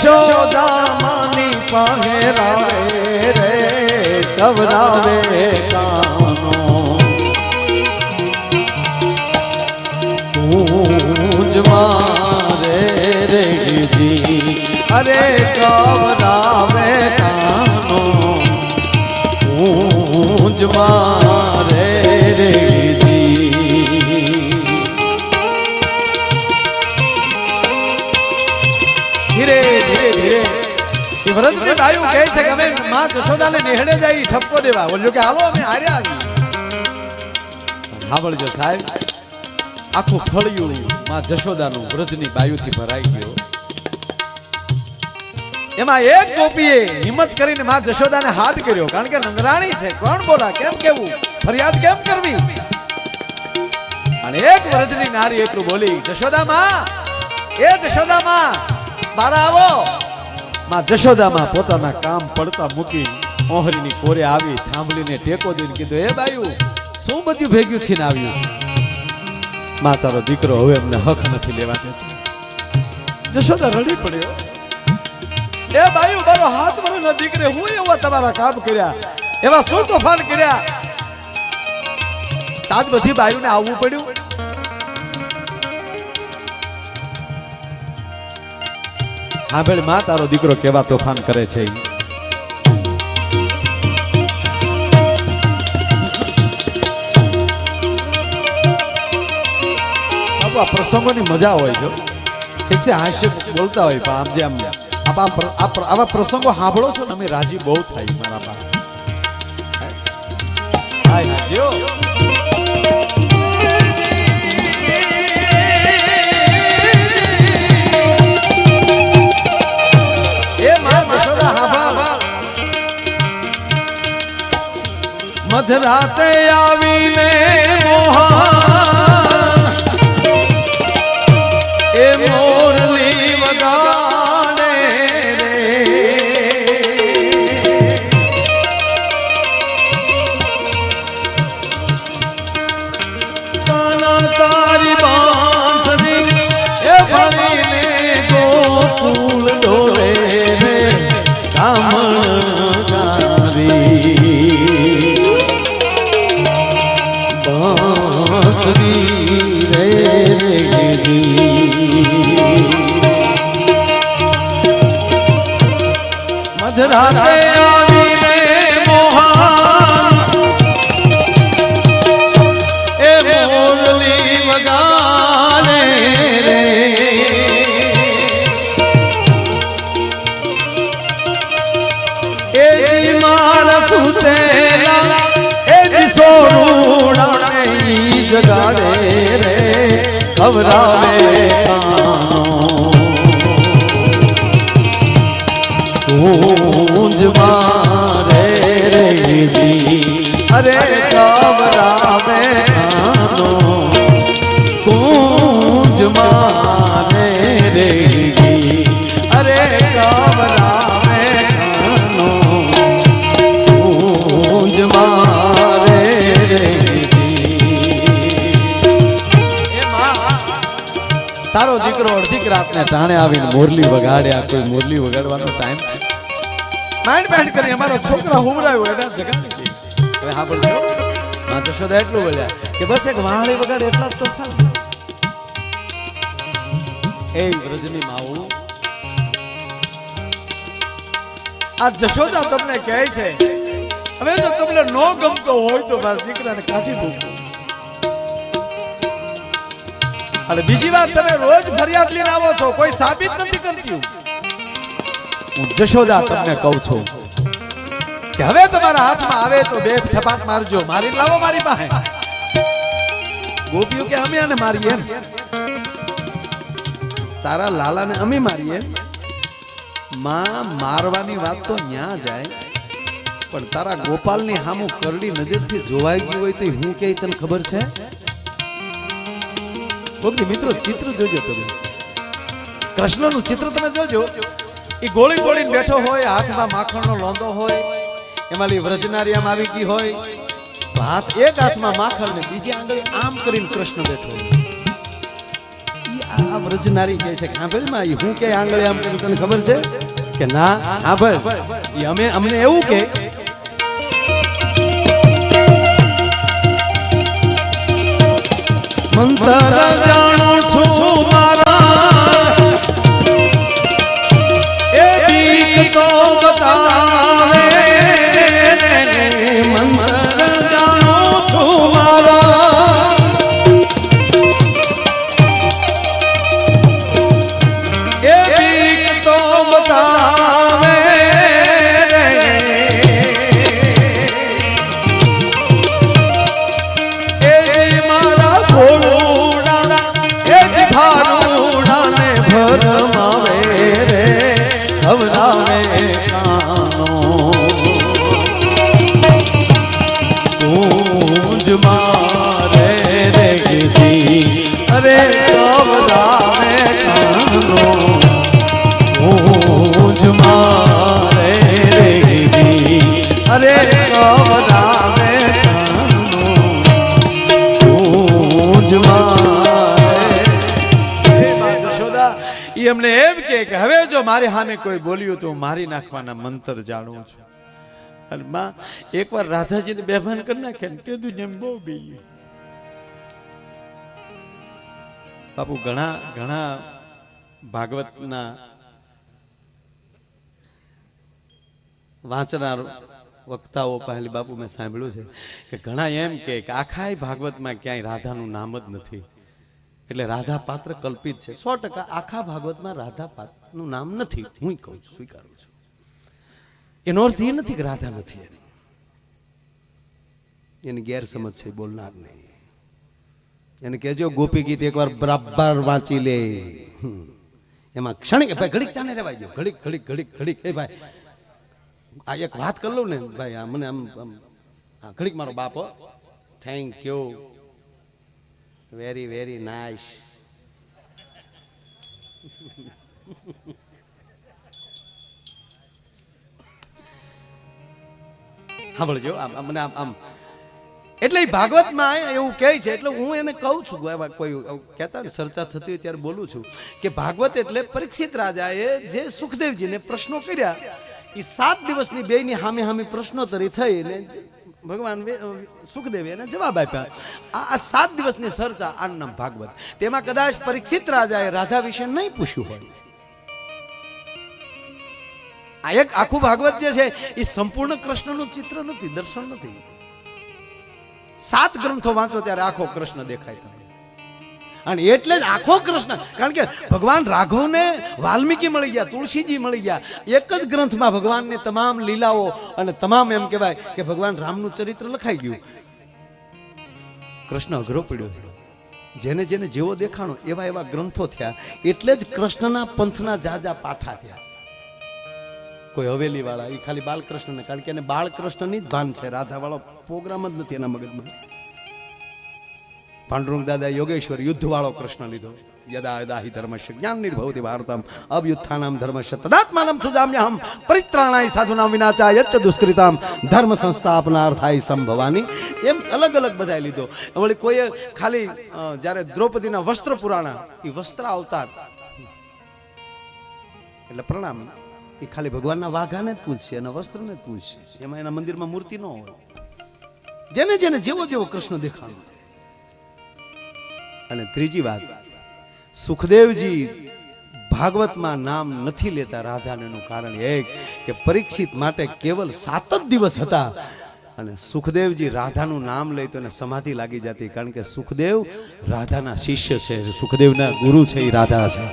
જશોદામાની પહેરાવે રે ખવરાવે કાનો કૂંજ મારે રે જી. અરે ખવરાવે કાનો કૂંજ મારે રે જી. ધીરે ધીરે ધીરે વ્રજની બાયુ કહે છે કે અમે માં જશોદાને નેહડે જાય ઠપકો દેવા. બોલ્યો કે હાલો અમે હાર્યા આવી. સાંભળજો સાહેબ, આખું ફળિયું માં જશોદાનું વ્રજની બાયુથી ભરાઈ ગયો. એમાં એક ગોપીએ હિંમત કરીને માં જશોદાને હાથ કર્યો, કારણ કે નંદરાણી છે, કોણ બોલા, કેમ કેવું, ફરિયાદ કેમ કરવી. અને એક વ્રજની નારી એટલું બોલી, જશોદા માં, એ જશોદા માં બારા આવો. માં જશોદામાં પોતાના કામ પડતા મૂકી ઓહરીની કોરે આવી, થાંભલીને ટેકો દઈને કીધું એ બાયુ શું બધું ભેગ્યું થઈને આવ્યું? માં તારો દીકરો હવે અમને હક નથી લેવા દેતો. જશોદા રડી પડ્યો, એ બાયુ મારો હાથ વરનો દીકરે હું એવા તમારા કામ કર્યા, એવા શું તોફાન કર્યા? તાજ બધી બાયુને આવવું પડ્યું. હા ભાઈ, માં તારો દીકરો કેવા તોફાન કરે છે. આ પ્રસંગોની મજા હોય છે, ઠીક છે, હાસ્ય બોલતા હોય, પણ આમ જે આવા પ્રસંગો સાંભળો છો ને અમે રાજી બહુ થાય મારા બા. મધરાતે આવીને મોહન એ મોરલી વગાડે રે. કાના તારી બાંસરી એ ભરીને ગોકુળ ઢોળે રે કામણ ગારી. બાંસરી રે મધરાતે આવીને મોહન એ મોરલી વગાડે રે. એ જી મારા સુતેલા એ જી સોરુડા જગાડે રે ખવરાવે કુંજ મારે રેજી અરે ખવરાવે કુંજ મારે રેજી અરે ખવરાવે કુંજ મારે તારો દીકરો અડધી રાતને ટાણે આવીને મોરલી વગાડ્યા. કોઈ મોરલી વગાડવાનો ટાઈમ છે? માઇન્ડ બેન્ડ કરી અમારો છોકરા હુમરાયો એના જગાડી દે. હવે હા બોલજો માં જશોદા એટલું બોલ્યા કે બસ એક વાહણી વગાડે એટલા જ તો થાય. એ વ્રજની માવું આ જશોદા તમને કહે છે હવે જો તમને નો ગમતો હોય તો મારા દીકરાને કાઢી મૂકો. અને બીજી વાત તમે રોજ ફરિયાદ લઈને આવો છો, કોઈ સાબિત નથી કરતી. હું જશોદા તમને કહું છું કે હવે તમારા હાથમાં આવે તો બે ઠપાટ મારજો, મારી લાવો મારી પાસે. ગોપીઓ કે અમે આને મારીએ, તારા લાલાને અમે મારીએ. માં મારવાની વાત તો ન્યા જાય, પણ તારા ગોપાલની સામું કરડી નજરથી જોવાઈ ગયું હોય તો હું કે તને ખબર છે? મિત્રો ચિત્ર જોજો તમે, કૃષ્ણનું ચિત્ર તમે જોજો. એ ગોળી તોડીને બેઠો હોય, હાથમાં માખણનો લોંદો હોય, એમાં વ્રજનારી આમ આવી ગઈ હોય, હાથ એક હાથમાં માખણ ને બીજી આંગળી આમ કરીને કૃષ્ણ બેઠો હોય. આ વ્રજનારી કહે છે હા ભાઈ માં હું કે આંગળી આમ કરીને તને ખબર છે કે ના? હા ભાઈ અમે અમને એવું કે મંતર જાણું છું મારા એ બીક તો બતાવે. મંતર જાણું છું મારા એ બીક તો બતાવે. મારે રેગતી અરે કવરાવે કાનો ઊંજ મારે રેગતી અરે કવરાવે કાનો ઊંજ મારે. હે માં જશોદા ઈ અમને એમ કે હવે જો મારી સામે કોઈ બોલ્યું તો મારી નાખવાના મંત્ર જાણું છું. અને માં એકવાર રાધાજીને બેભાન કરી નાખે ને તે દુનિયા બહુ બી બાપુ ઘણા ઘણા ભાગવતના વાંચનાર વક્તાઓ પહેલી બાપુ મેં સાંભળ્યું છે કે ઘણા એમ કે આખા ભાગવતમાં ક્યાંય રાધાનું નામ જ નથી, એટલે રાધા પાત્ર કલ્પિત છે. 100% આખા ભાગવતમાં રાધા પાત્રનું નામ નથી. હું કહું છું, સ્વીકારું છું. એનો અર્થ એ નથી કે રાધા નથી, એની ગેરસમજ છે બોલનાર નહીં. એને કહેજો ગોપી ગીત એકવાર બરાબર વાંચી લે, એમાં ક્ષણિક ભાઈ ઘડીક ચાને રેવાય ગયો, ઘડીક ઘડીક ઘડીક ઘડીક. એ ભાઈ આ એક વાત કરી લઉં ને ભાઈ, આ મને આમ ઘડીક મારો બાપ, thank you, very very nice. સાંભળજો મને આમ એટલે ભાગવતમાં એવું કહે છે, એટલે હું એને કહું છું, કોઈ કહેતા ચર્ચા થતી હોય ત્યારે બોલું છું કે ભાગવત એટલે પરીક્ષિત રાજાએ જે સુખદેવજીને પ્રશ્નો કર્યા, એ 7 દિવસની બેયની સામે સામે પ્રશ્નોત્તરી થઈ ને ભગવાન સુખદેવે એને જવાબ આપ્યા. આ 7 દિવસની ચર્ચા, આનું નામ ભાગવત. તેમાં કદાચ પરીક્ષિત રાજાએ રાધા વિશે નહીં પૂછ્યું હોય. આ એક આખું ભાગવત જે છે એ સંપૂર્ણ કૃષ્ણનું ચિત્ર નથી, દર્શન નથી. 7 ગ્રંથો વાંચો ત્યારે આખો કૃષ્ણ દેખાય તમને. અને એટલે જ આખો કૃષ્ણ, કારણ કે ભગવાન રાઘવને વાલ્મીકી મળી ગયા, તુલસીજી મળી ગયા. એક જ ગ્રંથમાં ભગવાનની તમામ લીલાઓ અને તમામ એમ કહેવાય કે ભગવાન રામનું ચરિત્ર લખાઈ ગયું. કૃષ્ણ અઘરો પડ્યો છે. જેને જેને જેવો દેખાણો એવા એવા ગ્રંથો થયા. એટલે જ કૃષ્ણના પંથના જાજા પાઠા થયા. કોઈ હવેલી વાળા એ ખાલી બાલકૃષ્ણને, કારણ કે એને બાળકૃષ્ણની જ ભાન છે, રાધા વાળો પ્રોગ્રામ જ નથી એના મગજમાં. પાંડુરંગ દાદા યોગેશ્વર યુદ્ધ વાળો કૃષ્ણ લીધો. યદા યદા હિ ધર્મસ્ય જ્ઞાન નિર્ભવતિ ભારતમ અભ્યુત્થાનમ ધર્મસ્ય તદાત્માનમ સુજામ્યહમ પરિત્રાણાય સાધુનામ વિનાચાય યચ્ચ દુષ્કૃતામ ધર્મ સંસ્થાપનાર્થાય સંભવાની. એમ અલગ અલગ બધાય લીધો. વળી કોઈએ ખાલી જ્યારે દ્રૌપદીના વસ્ત્ર પુરાણા, એ વસ્ત્ર અવતાર એટલે પ્રણામ, એ ખાલી ભગવાનના વાઘાને જ પૂછશે, એના વસ્ત્રને જ પૂછશે. એમાં એના મંદિરમાં મૂર્તિ ન હોય. જેને જેને જેવો જેવો કૃષ્ણ દેખાણો. અને ત્રીજી વાત, સુખદેવજી ભાગવતમાં નામ નથી લેતા રાધાનું કારણ એક કે પરીક્ષિત માટે કેવલ 7 જ દિવસ હતા. અને સુખદેવજી રાધાનું નામ લે તો એને સમાધિ લાગી જતી, કારણ કે સુખદેવ રાધાના શિષ્ય છે, સુખદેવના ગુરુ છે એ રાધા છે.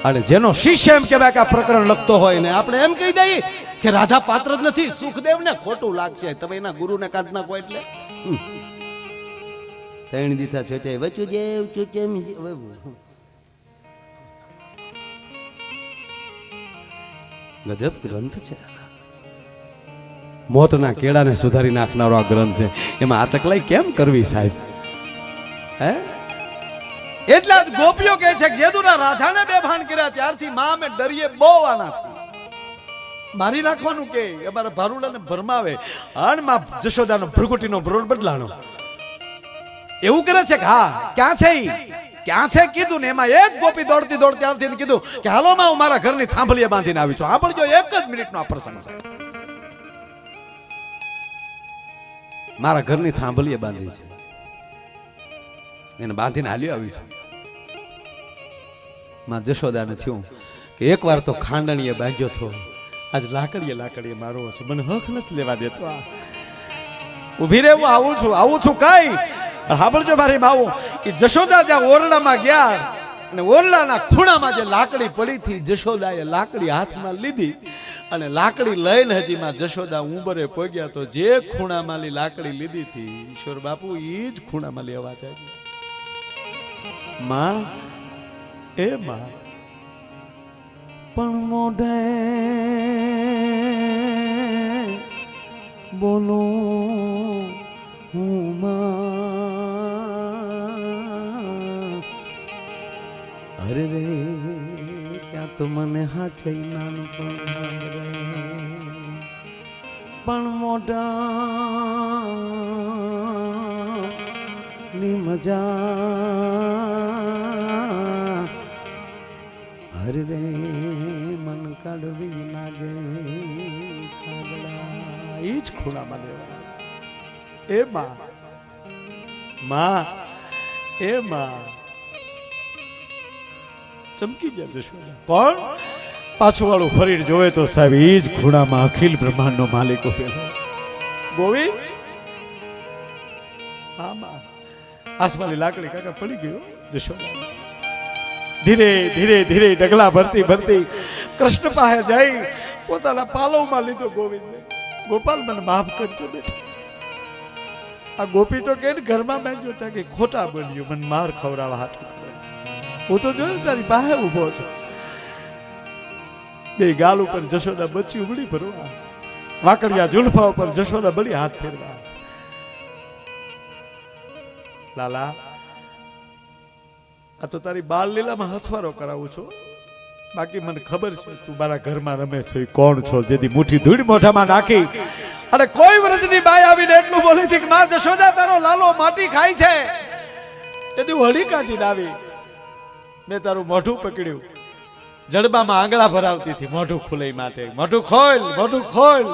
અને જેનો શિષ્ય એમ કહેવાય કે આ પ્રકરણ લખતો હોય ને આપણે એમ કહી દઈએ કે રાધા પાત્ર જ નથી, સુખદેવને ખોટું લાગશે. તમે એના ગુરુને કાઢ નાખો એટલે ત્રણ દીધા છે વચુદેવ ચુચેમ. ગજબ ગ્રંથ છે. મોતના કેળાને સુધારી નાખનારો આ ગ્રંથ છે. એમાં આ ચકલાઈ કેમ કરવી સાહેબ? હે એટલા જ ગોપીઓ કહે છે કે જેદુના રાધાને બેભાન કર્યા ત્યારથી માં અમે ડરીએ બહુ આનાથી. મારી નાખવાનું કે અમારા ભારુડાને ભરમાવે. અને માં જશોદાનો ભૃગુટીનો ભ્રોડ બદલાણો એવું કરે છે કે હા ક્યાં છે ઈ, ક્યાં છે કીધું ને એમાં એક ગોપી દોડતી દોડતી આવતી કીધું કે હાલો માં હું મારા ઘરની થાંભલીએ બાંધીને આવી છું. આ પણ જો 1 જ મિનિટનો આ પ્રસંગ છે. મારા ઘરની થાંભલીએ બાંધી છે, એને બાંધીને હાલ્યો આવી છું. માં જશોદાને થયું કે એકવાર તો ખાંડણીએ બાંધ્યો હતો, આજ લાકડીએ મારો છે, મને હક નથી લેવા દેતો. આ ઉભી રે, હું આવું છું કઈ સાંભળજો મારી માવું. એ જશોદા જ્યાં ઓરડામાં ગયા અને ઓરડાના ખૂણામાં જે લાકડી પડી હતી, જશોદાએ લાકડી હાથમાં લીધી અને લાકડી લઈને હજી માં જશોદા ઉંબરે પહોંચ્યા તો જે ખૂણામાં લાકડી લીધી હતી, ઈશ્વર બાપુ ઈ જ ખૂણામાં લેવા જાય. માં એ માં પણ મોઢે બોલો હું માં. અરે રે ત્યાં તો મને હાચઈ નાનપણ પણ મોઢા ની મજા. અરે રે મન કાઢવી લાગે ઈ જ ખૂણામાં લેવા. એ માં એ માં ચમકી ગયા જશોદા. કોણ પાછું વાળું ફરીને જોવે તો સાહેબ ઈ જ ખૂણામાં અખિલ બ્રહ્માંડનો માલિક ઉભેલો ગોવિંદ. હા માં હાથમાંની લાકડી કાકા પડી ગયો. જશોદા ધીરે ધીરે ધીરે ડગલા ભરતી કૃષ્ણ પાસે જઈ પોતાના પાલવમાં લીધો ગોવિંદને. ગોપાલ મને માફ કરજો બેટા. આ ગોપી તો કે ઘરમાં બેઠો હતા કે ખોટા બન્યું, મને માર ખવડાવવા હાથ. હું તો જોયું તારી પાસે ઉભો છો. બે ગાલ ઉપર જશોદા બચી ઉમડી ભરવા, વાકડિયા ઝુલફા ઉપર જશોદા બળી હાથ ફેરવા. લાલા આ તો તારી બાળ લીલામાં હથવારો કરાવું છું, બાકી મને ખબર છે તું મારા ઘરમાં રમે છો. કોણ છો? જેથી મુઠ્ઠી ધૂળ મોઢામાં નાખી અને કોઈ વ્રજની બાઈ આવીને એટલું બોલી હતી કે માં જશોદા તારો લાલો માટી ખાય છે. તેથી હળી કાઢીને આવી, મેં તારું મોઢું પકડ્યું, જડબામાં આંગળા ભરાવતી હતી મોઢું ખુલે માટે. મોઢું ખોલ.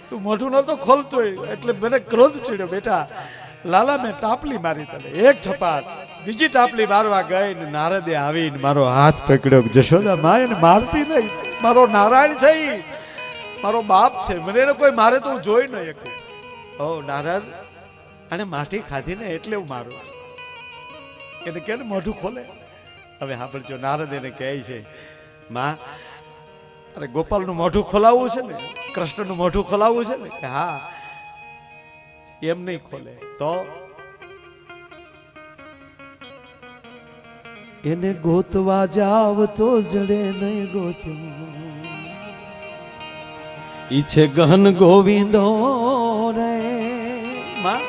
તું મોઢું નહોતો ખોલતો એટલે મને ક્રોધ ચડ્યો. બેટા લાલા મેં ટાપલી મારી તને એક ઠપાટ, બીજી ટાપલી મારવા ગઈ ને નારદે આવીને મારો હાથ પકડ્યો. જશોદા માં એને મારતી નહીં, મારો નારાયણ છે, મારો બાપ છે, મને એને કોઈ મારે તો હું જોઈ ન શકું. ઓ નારદ અને માટી ખાધી ને એટલે હું મારું. એને કે મોઢું ખોલે. હવે સાંભળજો, નારદ એને કહે છે માં અરે ગોપાલનું મોઢું ખોલાવવું છે ને, કૃષ્ણનું મોઢું ખોલાવવું છે ને? કે હા. એમ નહીં ખોલે તો એને ગોતવા જાવ તો જડે નહીં ગોત્યું ઈ છે ગહન ગોવિંદો રે માં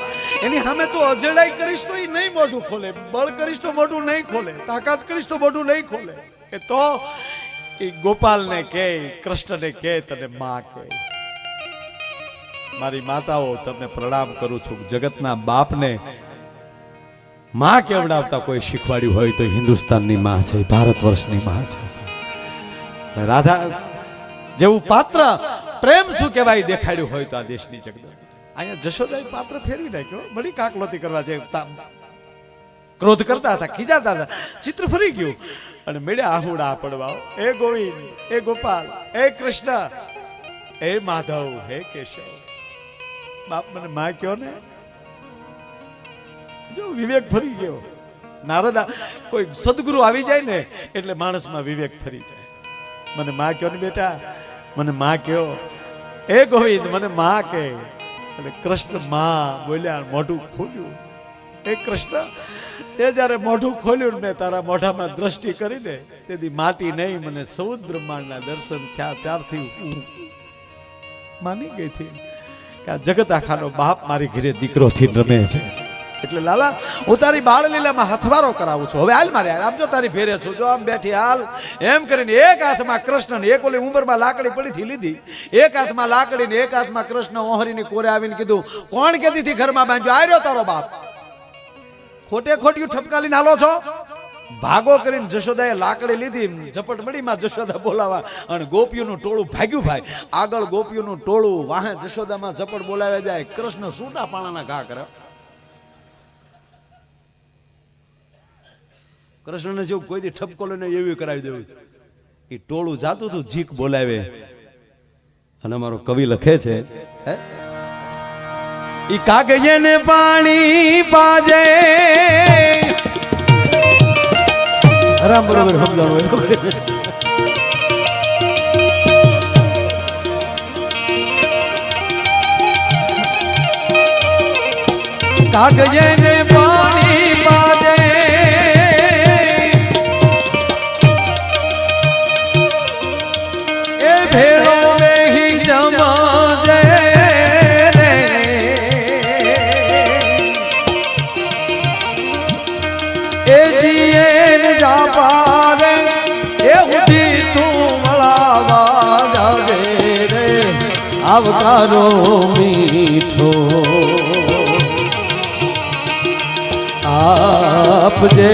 એની સામે તું અજડાઈ કરીશ તો એ નહીં મોઢું ખોલે, બળ કરીશ તો મોઢું નહીં ખોલે, તાકાત કરીશ તો મોઢું નહીં ખોલે. કે તો એ ગોપાલને કે કૃષ્ણને કે તને માં કે મારી માતાઓ તમને પ્રણામ કરું છું. જગતના બાપને માં કેવડાવતા કોઈ શીખવાડ્યું હોય તો હિન્દુસ્તાનની માં છે, ભારત વર્ષની માં છે. રાધા જેવું પાત્ર પ્રેમ શું કહેવાય દેખાડ્યું હોય તો આ દેશની જગત. અહીંયા જશોદાએ પાત્ર ફેરવી નાખ્યો, બડી કાકલોતી કરવા જે ક્રોધ કરતા હતા, ખીજાતા હતા, ચિત્ર ફરી ગયું અને મેળ્યા આહુડા પડવાઓ. એ ગોવિંદ, એ ગોપાલ, એ કૃષ્ણ, એ માધવ, હે કેશવ. બાપ મને માં કયો ને, જો વિવેક ફરી ગયો. નારદા કોઈ સદગુરુ આવી જાય ને એટલે માણસમાં વિવેક ફરી જાય. મને માં કયો ને બેટા, મને માં કયો. એ ગોવિંદ મને માં કે. એટલે કૃષ્ણ માં બોલ્યા, મોઢું ખોલ્યું. એ કૃષ્ણ તે જયારે મોઢું ખોલ્યું ને તારા મોઢામાં દ્રષ્ટિ કરીને તેથી માટી નહીં મને સૌદ બ્રહ્માંડના દર્શન થયા. ત્યારથી હું માની ગઈ હતી કે આ જગત આખાનો બાપ મારી ઘરે દીકરોથી રમે છે. એટલે લાલા હું તારી બાળ લીલામાં હથવારો કરાવું છું. હવે હાલ મારે આમ જો તારી ફેરે છું, જો આમ બેઠી હાલ એમ કરીને એક હાથમાં કૃષ્ણ ને એક ઓલી ઉંબરમાં લાકડી પડીથી લીધી, એક હાથમાં લાકડી ને એક હાથમાં કૃષ્ણ ઓહરીની કોરે આવીને કીધું, કોણ કેતીથી ઘરમાં બાંધ્યો? આર્યો તારો બાપ. ખોટે ખોટિયું ઠપકાલીને હાલો છો. ભાગો કરીને જશોદાએ લાકડી લીધી, ઝપટમડીમાં જશોદા બોલાવા અને ગોપીઓનું ટોળું ભાગ્યું. ભાઈ આગળ ગોપીઓનું ટોળું, વાહે જશોદામાં ઝપટ બોલાવ્યા જાય. કૃષ્ણ સૂટા પાણાના ઘા કરે. કૃષ્ણને જેવું કોઈ દી ઠપકો લઈને એવી કરાવી દેવું. એ ટોળું જાતું હતું, જીક બોલાવે. અને અમારો કવિ લખે છે, ઈ કાગજને પાણી પાજે. રામ બરોબર સમજાણું. કાગજને પાણી પાજે ભેળો બેહી જમાજે રે. એ જીએન જાપારે એ ઉધી તું મળાવા જાજે રે. આવકારો મીઠો આપજે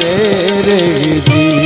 રે રે દી.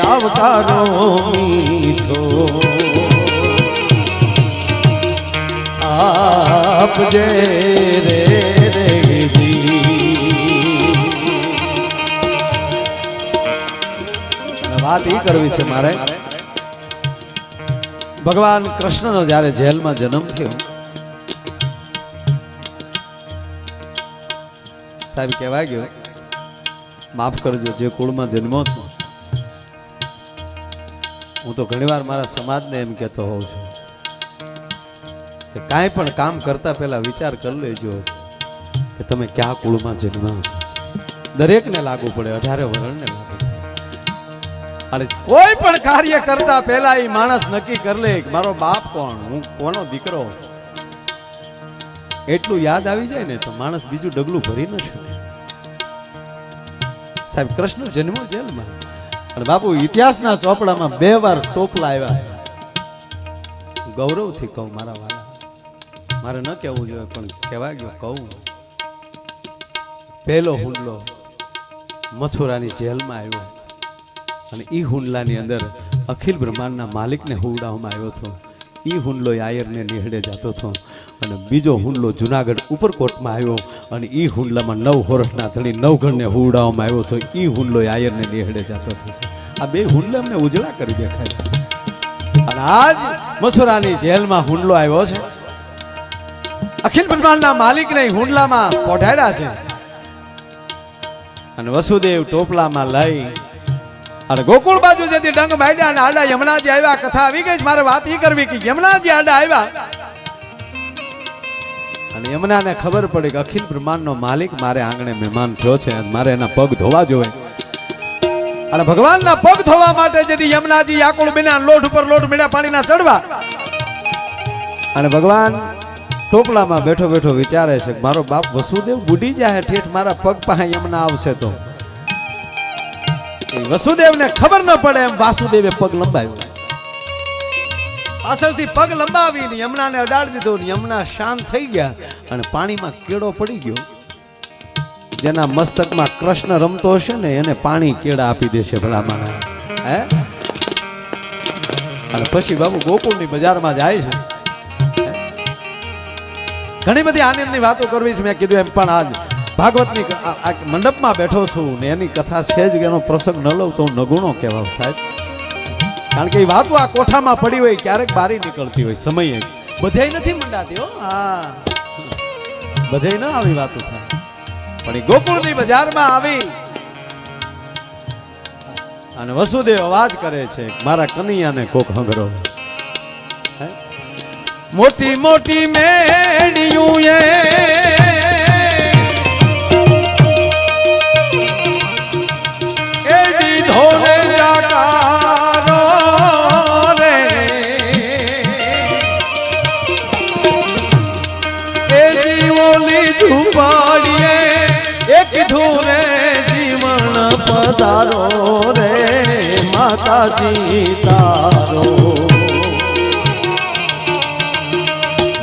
આવકારો મીઠો આપજે રે રે દી. વાત એ કરવી છે મારે. ભગવાન કૃષ્ણનો જ્યારે જેલમાં જન્મ થયો, સાહેબ કહેવાય ગયો, માફ કરજો જે કુળમાં જન્મો છું હું તો ઘણીવાર મારા સમાજને એમ કહેતો હોઉં છું કે કાંઈ પણ કામ કરતા પહેલા વિચાર કરી લેજો કે તમે ક્યાં કુળમાં જન્મ્યા છો. દરેકને લાગુ પડે, 18 વર્ષને લાગુ પડે. અને કોઈ પણ કાર્ય કરતા પહેલા એ માણસ નક્કી કરી લે કે મારો બાપ કોણ, હું કોનો દીકરો. એટલું યાદ આવી જાય ને તો માણસ બીજું ડગલું ભરી ન શકે. સાહેબ, કૃષ્ણ જન્મ જેલમાં, અને બાપુ ઇતિહાસના ચોપડામાં 2 વાર ટોપલા આવ્યા છે. ગૌરવથી કહું મારા વાલા, મારે ન કહેવું જોઈએ પણ કહેવા ગયો કહું. પહેલો હુમલો મથુરાની જેલમાં આવ્યો, અને એ હુમલાની અંદર અખિલ બ્રહ્માંડના માલિકને હુવડાવવામાં આવ્યો હતો. એ હુમલો આયરને નિહળે જતો હતો. અને બીજો હુમલો જુનાગઢ ઉપરકોટમાં આવ્યો, અને એ હુમલામાં 9 હોરઠના ધણી 9 ગણને હુવડાવવામાં આવ્યો હતો. એ હુમલો આયરને નિહળે જતો હતો. આ 2 હુમલા અમને ઉજળા કરી દેખાય. અને આજ મથુરાની જેલમાં હુમલો આવ્યો છે. અખિલ બ્રહ્માંડના માલિકને હુમલામાં પોઢાડ્યા છે. અને વસુદેવ ટોપલામાં લઈ અને ગોકુળ બાજુ જેથી ડંગ માર્યા અને આડા યમુનાજી આવ્યા. કથા આવી ગઈ. મારે વાત ઈ કરવી કે યમુનાજી આડા આવ્યા અને યમુનાને ખબર પડી કે અખિલ બ્રહ્માંડનો માલિક મારે આંગણે મહેમાન થયો છે, મારે એના પગ ધોવા જોઈએ. અને ભગવાનના પગ ધોવા માટે જેથી યમુનાજી આકુળ બન્યા, લોઢ ઉપર લોઢ મળ્યા પાણીના ચડવા. અને ભગવાન ટોપલામાં બેઠો બેઠો વિચારે છે કે મારો બાપ વસુદેવ બુડી જાય ઠેઠ મારા પગ પાસે યમુના આવશે તો. વસુદેવને ખબર ન પડે એમ વાસુદેવે પગ લંબાવ્યો. પાછળથી પગ લંબાવીને યમુનાને અડાડી દીધો. યમુના શાંત થઈ ગયા અને પાણીમાં કેળો પડી ગયો. જેના મસ્તકમાં કૃષ્ણ રમતો હશે ને એને પાણી કેળા આપી દેશે ભલામણ. હે, અને પછી બાબુ ગોકુળની બજારમાં જાય છે. ઘણી બધી આનંદની વાતો કરવી છે. મેં કીધું એમ પણ આજ ભાગવતની મંડપમાં બેઠો છું ને એની કથા છે જ, એનો પ્રસંગ ન લઉં તો હું નગુણો કહેવાવ સાહેબ. કારણ કે એ વાતો આ કોઠામાં પડી હોય, ક્યારેક બારી નીકળતી હોય સમયે. બધેય નથી મંડાતી હો. હા, બધેય ન આવી વાતો થાય. પણ એ ગોકુળની બજારમાં આવી અને વસુદેવ અવાજ કરે છે મારા કનૈયાને કોક હંગરો. મોટી મોટી મેડિયું એ દીધો ને જાકારો રે, એ જીવોલી ઝૂંપડીએ એક ધૂરે જીવન પધારો રે માતાજી તારો.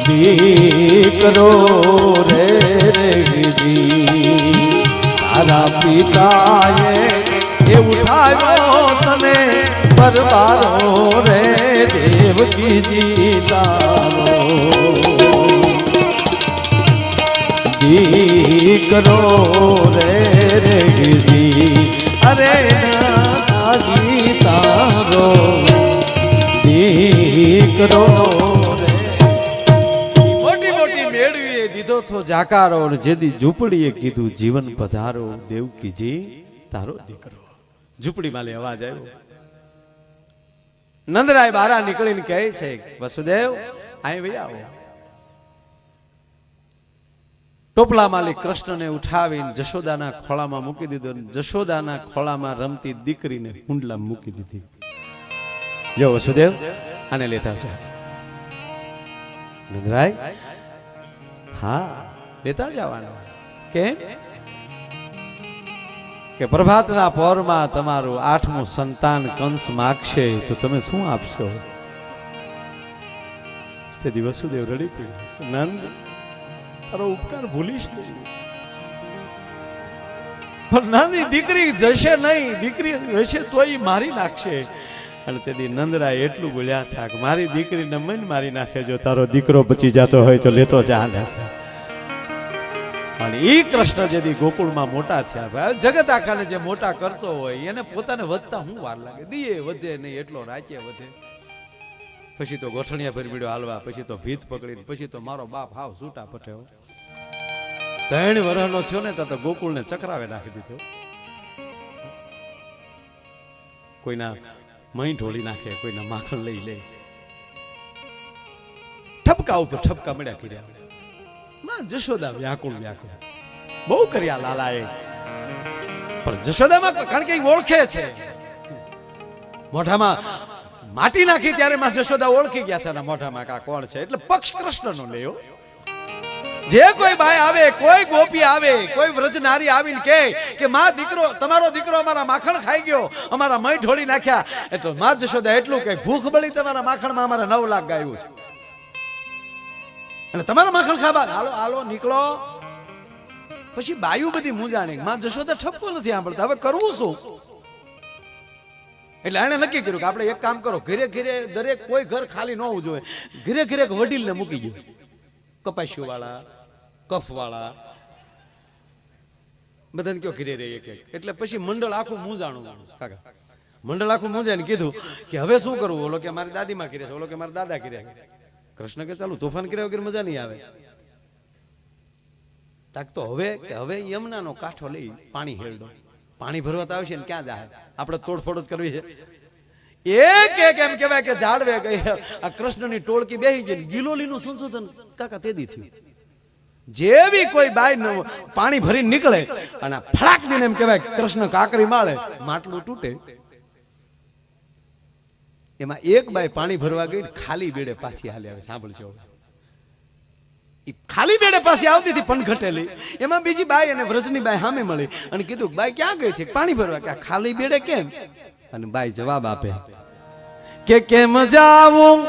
દીકરો રે રેજી તારા પિતાએ એ ઉઠાવ્યો તને પરવારો રે દેવકીજી તારો. દીકરો રે રેજી અરે નાજી તારો. દીકરો દીધો થો જાકારો, જેદી ઝૂંપડીએ કીધું જીવન પધારો દેવકીજી તારો દીકરો. ઝૂંપડી માલે અવાજ આવ્યો. નંદરાય બહાર નીકળીને કહે છે વસુદેવ અહીં વહી આવો. ટોપલા માલિક કૃષ્ણને ઉઠાવીને જશોદાના ખોળામાં મૂકી દીધો. જશોદાના ખોળામાં રમતી દીકરીને હુંડલામાં મૂકી દીધી. જો વસુદેવ આને લેતા જા. નંદરાય હા લેતા જવાનું. કેમ કે પ્રભાતના પહોરમાં તમારું 8મું સંતાન કંસ માગશે તો તમે શું આપશો? તે દિવસ વસુદેવ રડી પડ્યો. નંદ તારો ઉપકાર ભૂલીશ નહીં. પણ નાની દીકરી જશે નહીં, દીકરી હશે તોય મારી નાખશે. અને તેથી નંદરાય એટલું બોલ્યા હતા કે મારી દીકરીને મન મારી નાખે, જો તારો દીકરો બચી જતો હોય તો લેતો જા. અને ઈ કૃષ્ણ જેથી ગોકુળમાં મોટા થયા, જગત આખાને જે મોટા કરતો હોય એને પોતાને વધતા હું વાર લાગે. દીએ વધે નહીં એટલો રાચે વધે. પછી તો ગોઠણિયા ભરમીડો હાલવા, પછી તો ભીત પકડીને, પછી તો મારો બાપ હાવ છૂટા પઠ્યો. 3 વર્ષનો થયો ને તો ગોકુળને ચક્રાવે નાખી દીધો. કોઈના મહી ઢોળી નાખે, કોઈના માખણ લઈ લે. ઠપકા ઉપર ઠપકા મળ્યા કર્યા. માં જશોદા વ્યાકુળ વ્યાકુળ બહુ કર્યા લાલાએ, પણ જશોદામાં કારણ કે ઈ ઓળખે છે. મોઢામાં માટી નાખી ત્યારે માં જશોદા ઓળખી ગયા હતા મોઢામાં કા કોણ છે, એટલે પક્ષ કૃષ્ણનો લેયો. જે કોઈ બાઈ આવે, કોઈ ગોપી આવે, કોઈ વ્રજનારી આવીને કે માં દીકરો, તમારો દીકરો અમારા માખણ ખાઈ ગયો, અમારા મય ઢોળી નાખ્યા, એટલે માં જશોદા એટલું કે ભૂખ બળી તમારા માખણમાં અમારે 9 લાખ ગાયું છે, અને તમારા માખણ ખાવા હાલો હાલો નીકળો. પછી બાયું બધી મૂંઝાણી, માં જશોદા ઠપકો નથી સાંભળતા, હવે કરવું શું? એટલે એને નક્કી કર્યું કે આપણે એક કામ કરો, ઘરે ઘરે દરેક કોઈ ઘર ખાલી ન હોવું જોઈએ, ઘરે ઘરે વડીલને મૂકી ગયો, કપાસ્યું વાળા, કફ વાળા બધાને કયો ઘરે રહે એક એક. એટલે પછી મંડળ આખું મૂંઝાણું કાકા, મંડળ આખું મૂંઝાઈને કીધું કે હવે શું કરવું? ઓલો કે મારી દાદીમાં કર્યા છે, ઓલો કે મારા દાદા કર્યા. કૃષ્ણ કે ચાલુ તોફાન કર્યા વગર મજા નહીં આવે. તાક તો હવે યમુનાનો કાંઠો લઈ પાણી હેલડો, પાણી ભરવા તો આવશે ને ક્યાં જાય? આપણે તોડફોડ જ કરવી છે. એક એક એમ કહેવાય કે ઝાડવે ગઈ આ કૃષ્ણની ટોળકી બેહી ગઈ. ગિલોલીનું સંશોધન કાકા તેદી થયું. જેવી કોઈ બાઈ પાણી ભરીને નીકળે અને ફળાક દઈને એમ કહેવાય કૃષ્ણ કાકરી માળે, માટલું તૂટે. એમાં એક બાઈ પાણી ભરવા ગઈ, ખાલી બેડે પાછી હાલી આવે. સાંભળજો, ખાલી બેડે પાસે આવતી હતી પનઘટેલી. એમાં બીજી બાઈ અને વ્રજની બાઈ સામે મળી અને કીધું બાઈ ક્યાં ગઈ છે? પાણી ભરવા. કે ખાલી બેડે કેમ? અને બાઈ જવાબ આપે કે કેમ જાવું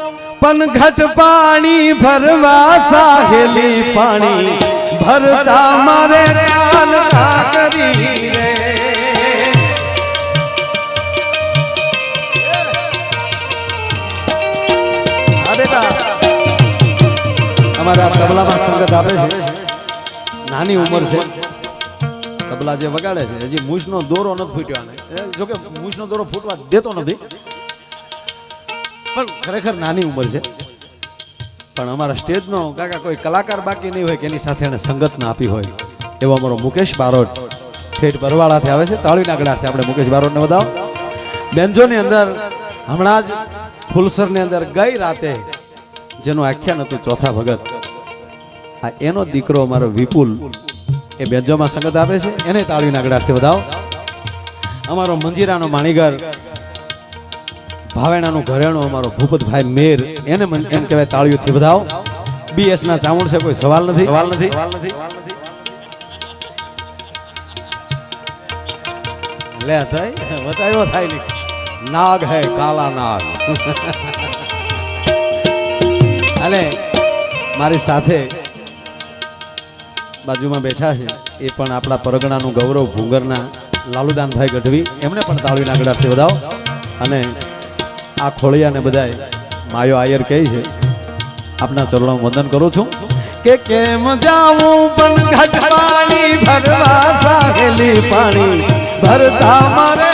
પનઘટ પાણી ભરવા, સાહેલી પાણી ભરતા મારે કાન કાકરી રે. આ બેટા અમારા તબલામાં સંગત આપે છે, નાની ઉંમર છે, તબલા જે વગાડે છે હજી મૂછનો દોરો નથી ફૂટ્યો. જોકે મૂછનો દોરો ફૂટવા દેતો નથી, પણ ખરેખર નાની ઉંમર છે. પણ અમારા સ્ટેજનો કાકા કોઈ કલાકાર બાકી નહીં હોય કે એની સાથે એને સંગત ના આપી હોય એવો અમારો મુકેશ બારોટ ઠેઠ બરવાળાથી આવે છે. તાળીના ગળાથી આપણે મુકેશ બારોટને વધાવો. બેન્જોની અંદર હમણાં જ ફુલસરની અંદર ગઈ રાતે જેનું આખ્યાન હતું ચોથા ભગત, આ એનો દીકરો અમારો વિપુલ એ બેન્જોમાં સંગત આપે છે, એને તાળીના ગળાથી વધાવો. અમારો મંજીરાનો માણીગર ભાવેણાનું ઘરેણું અમારો ભૂપતભાઈ મેર, એને એમ કહેવાય તાળીઓથી વધાવો. BS ના ચામુંડ છે, કોઈ સવાલ નથી. લે થાય બતાવ્યો થાય નહીં. નાગ હે કાલા નાગ. અને મારી સાથે બાજુમાં બેઠા છે એ પણ આપણા પરગણાનું ગૌરવ ભૂંગરના લાલુદાનભાઈ ગઢવી, એમને પણ તાળીના ગળાથી વધાવો. અને આ ખોળિયાને બધાય માયો આયર કહે છે, આપના ચરણોમાં વંદન કરું છું કે કેમ જાવું પણ ઘટ પાણી ભરવા, સાહેલી પાણી ભરતા મારે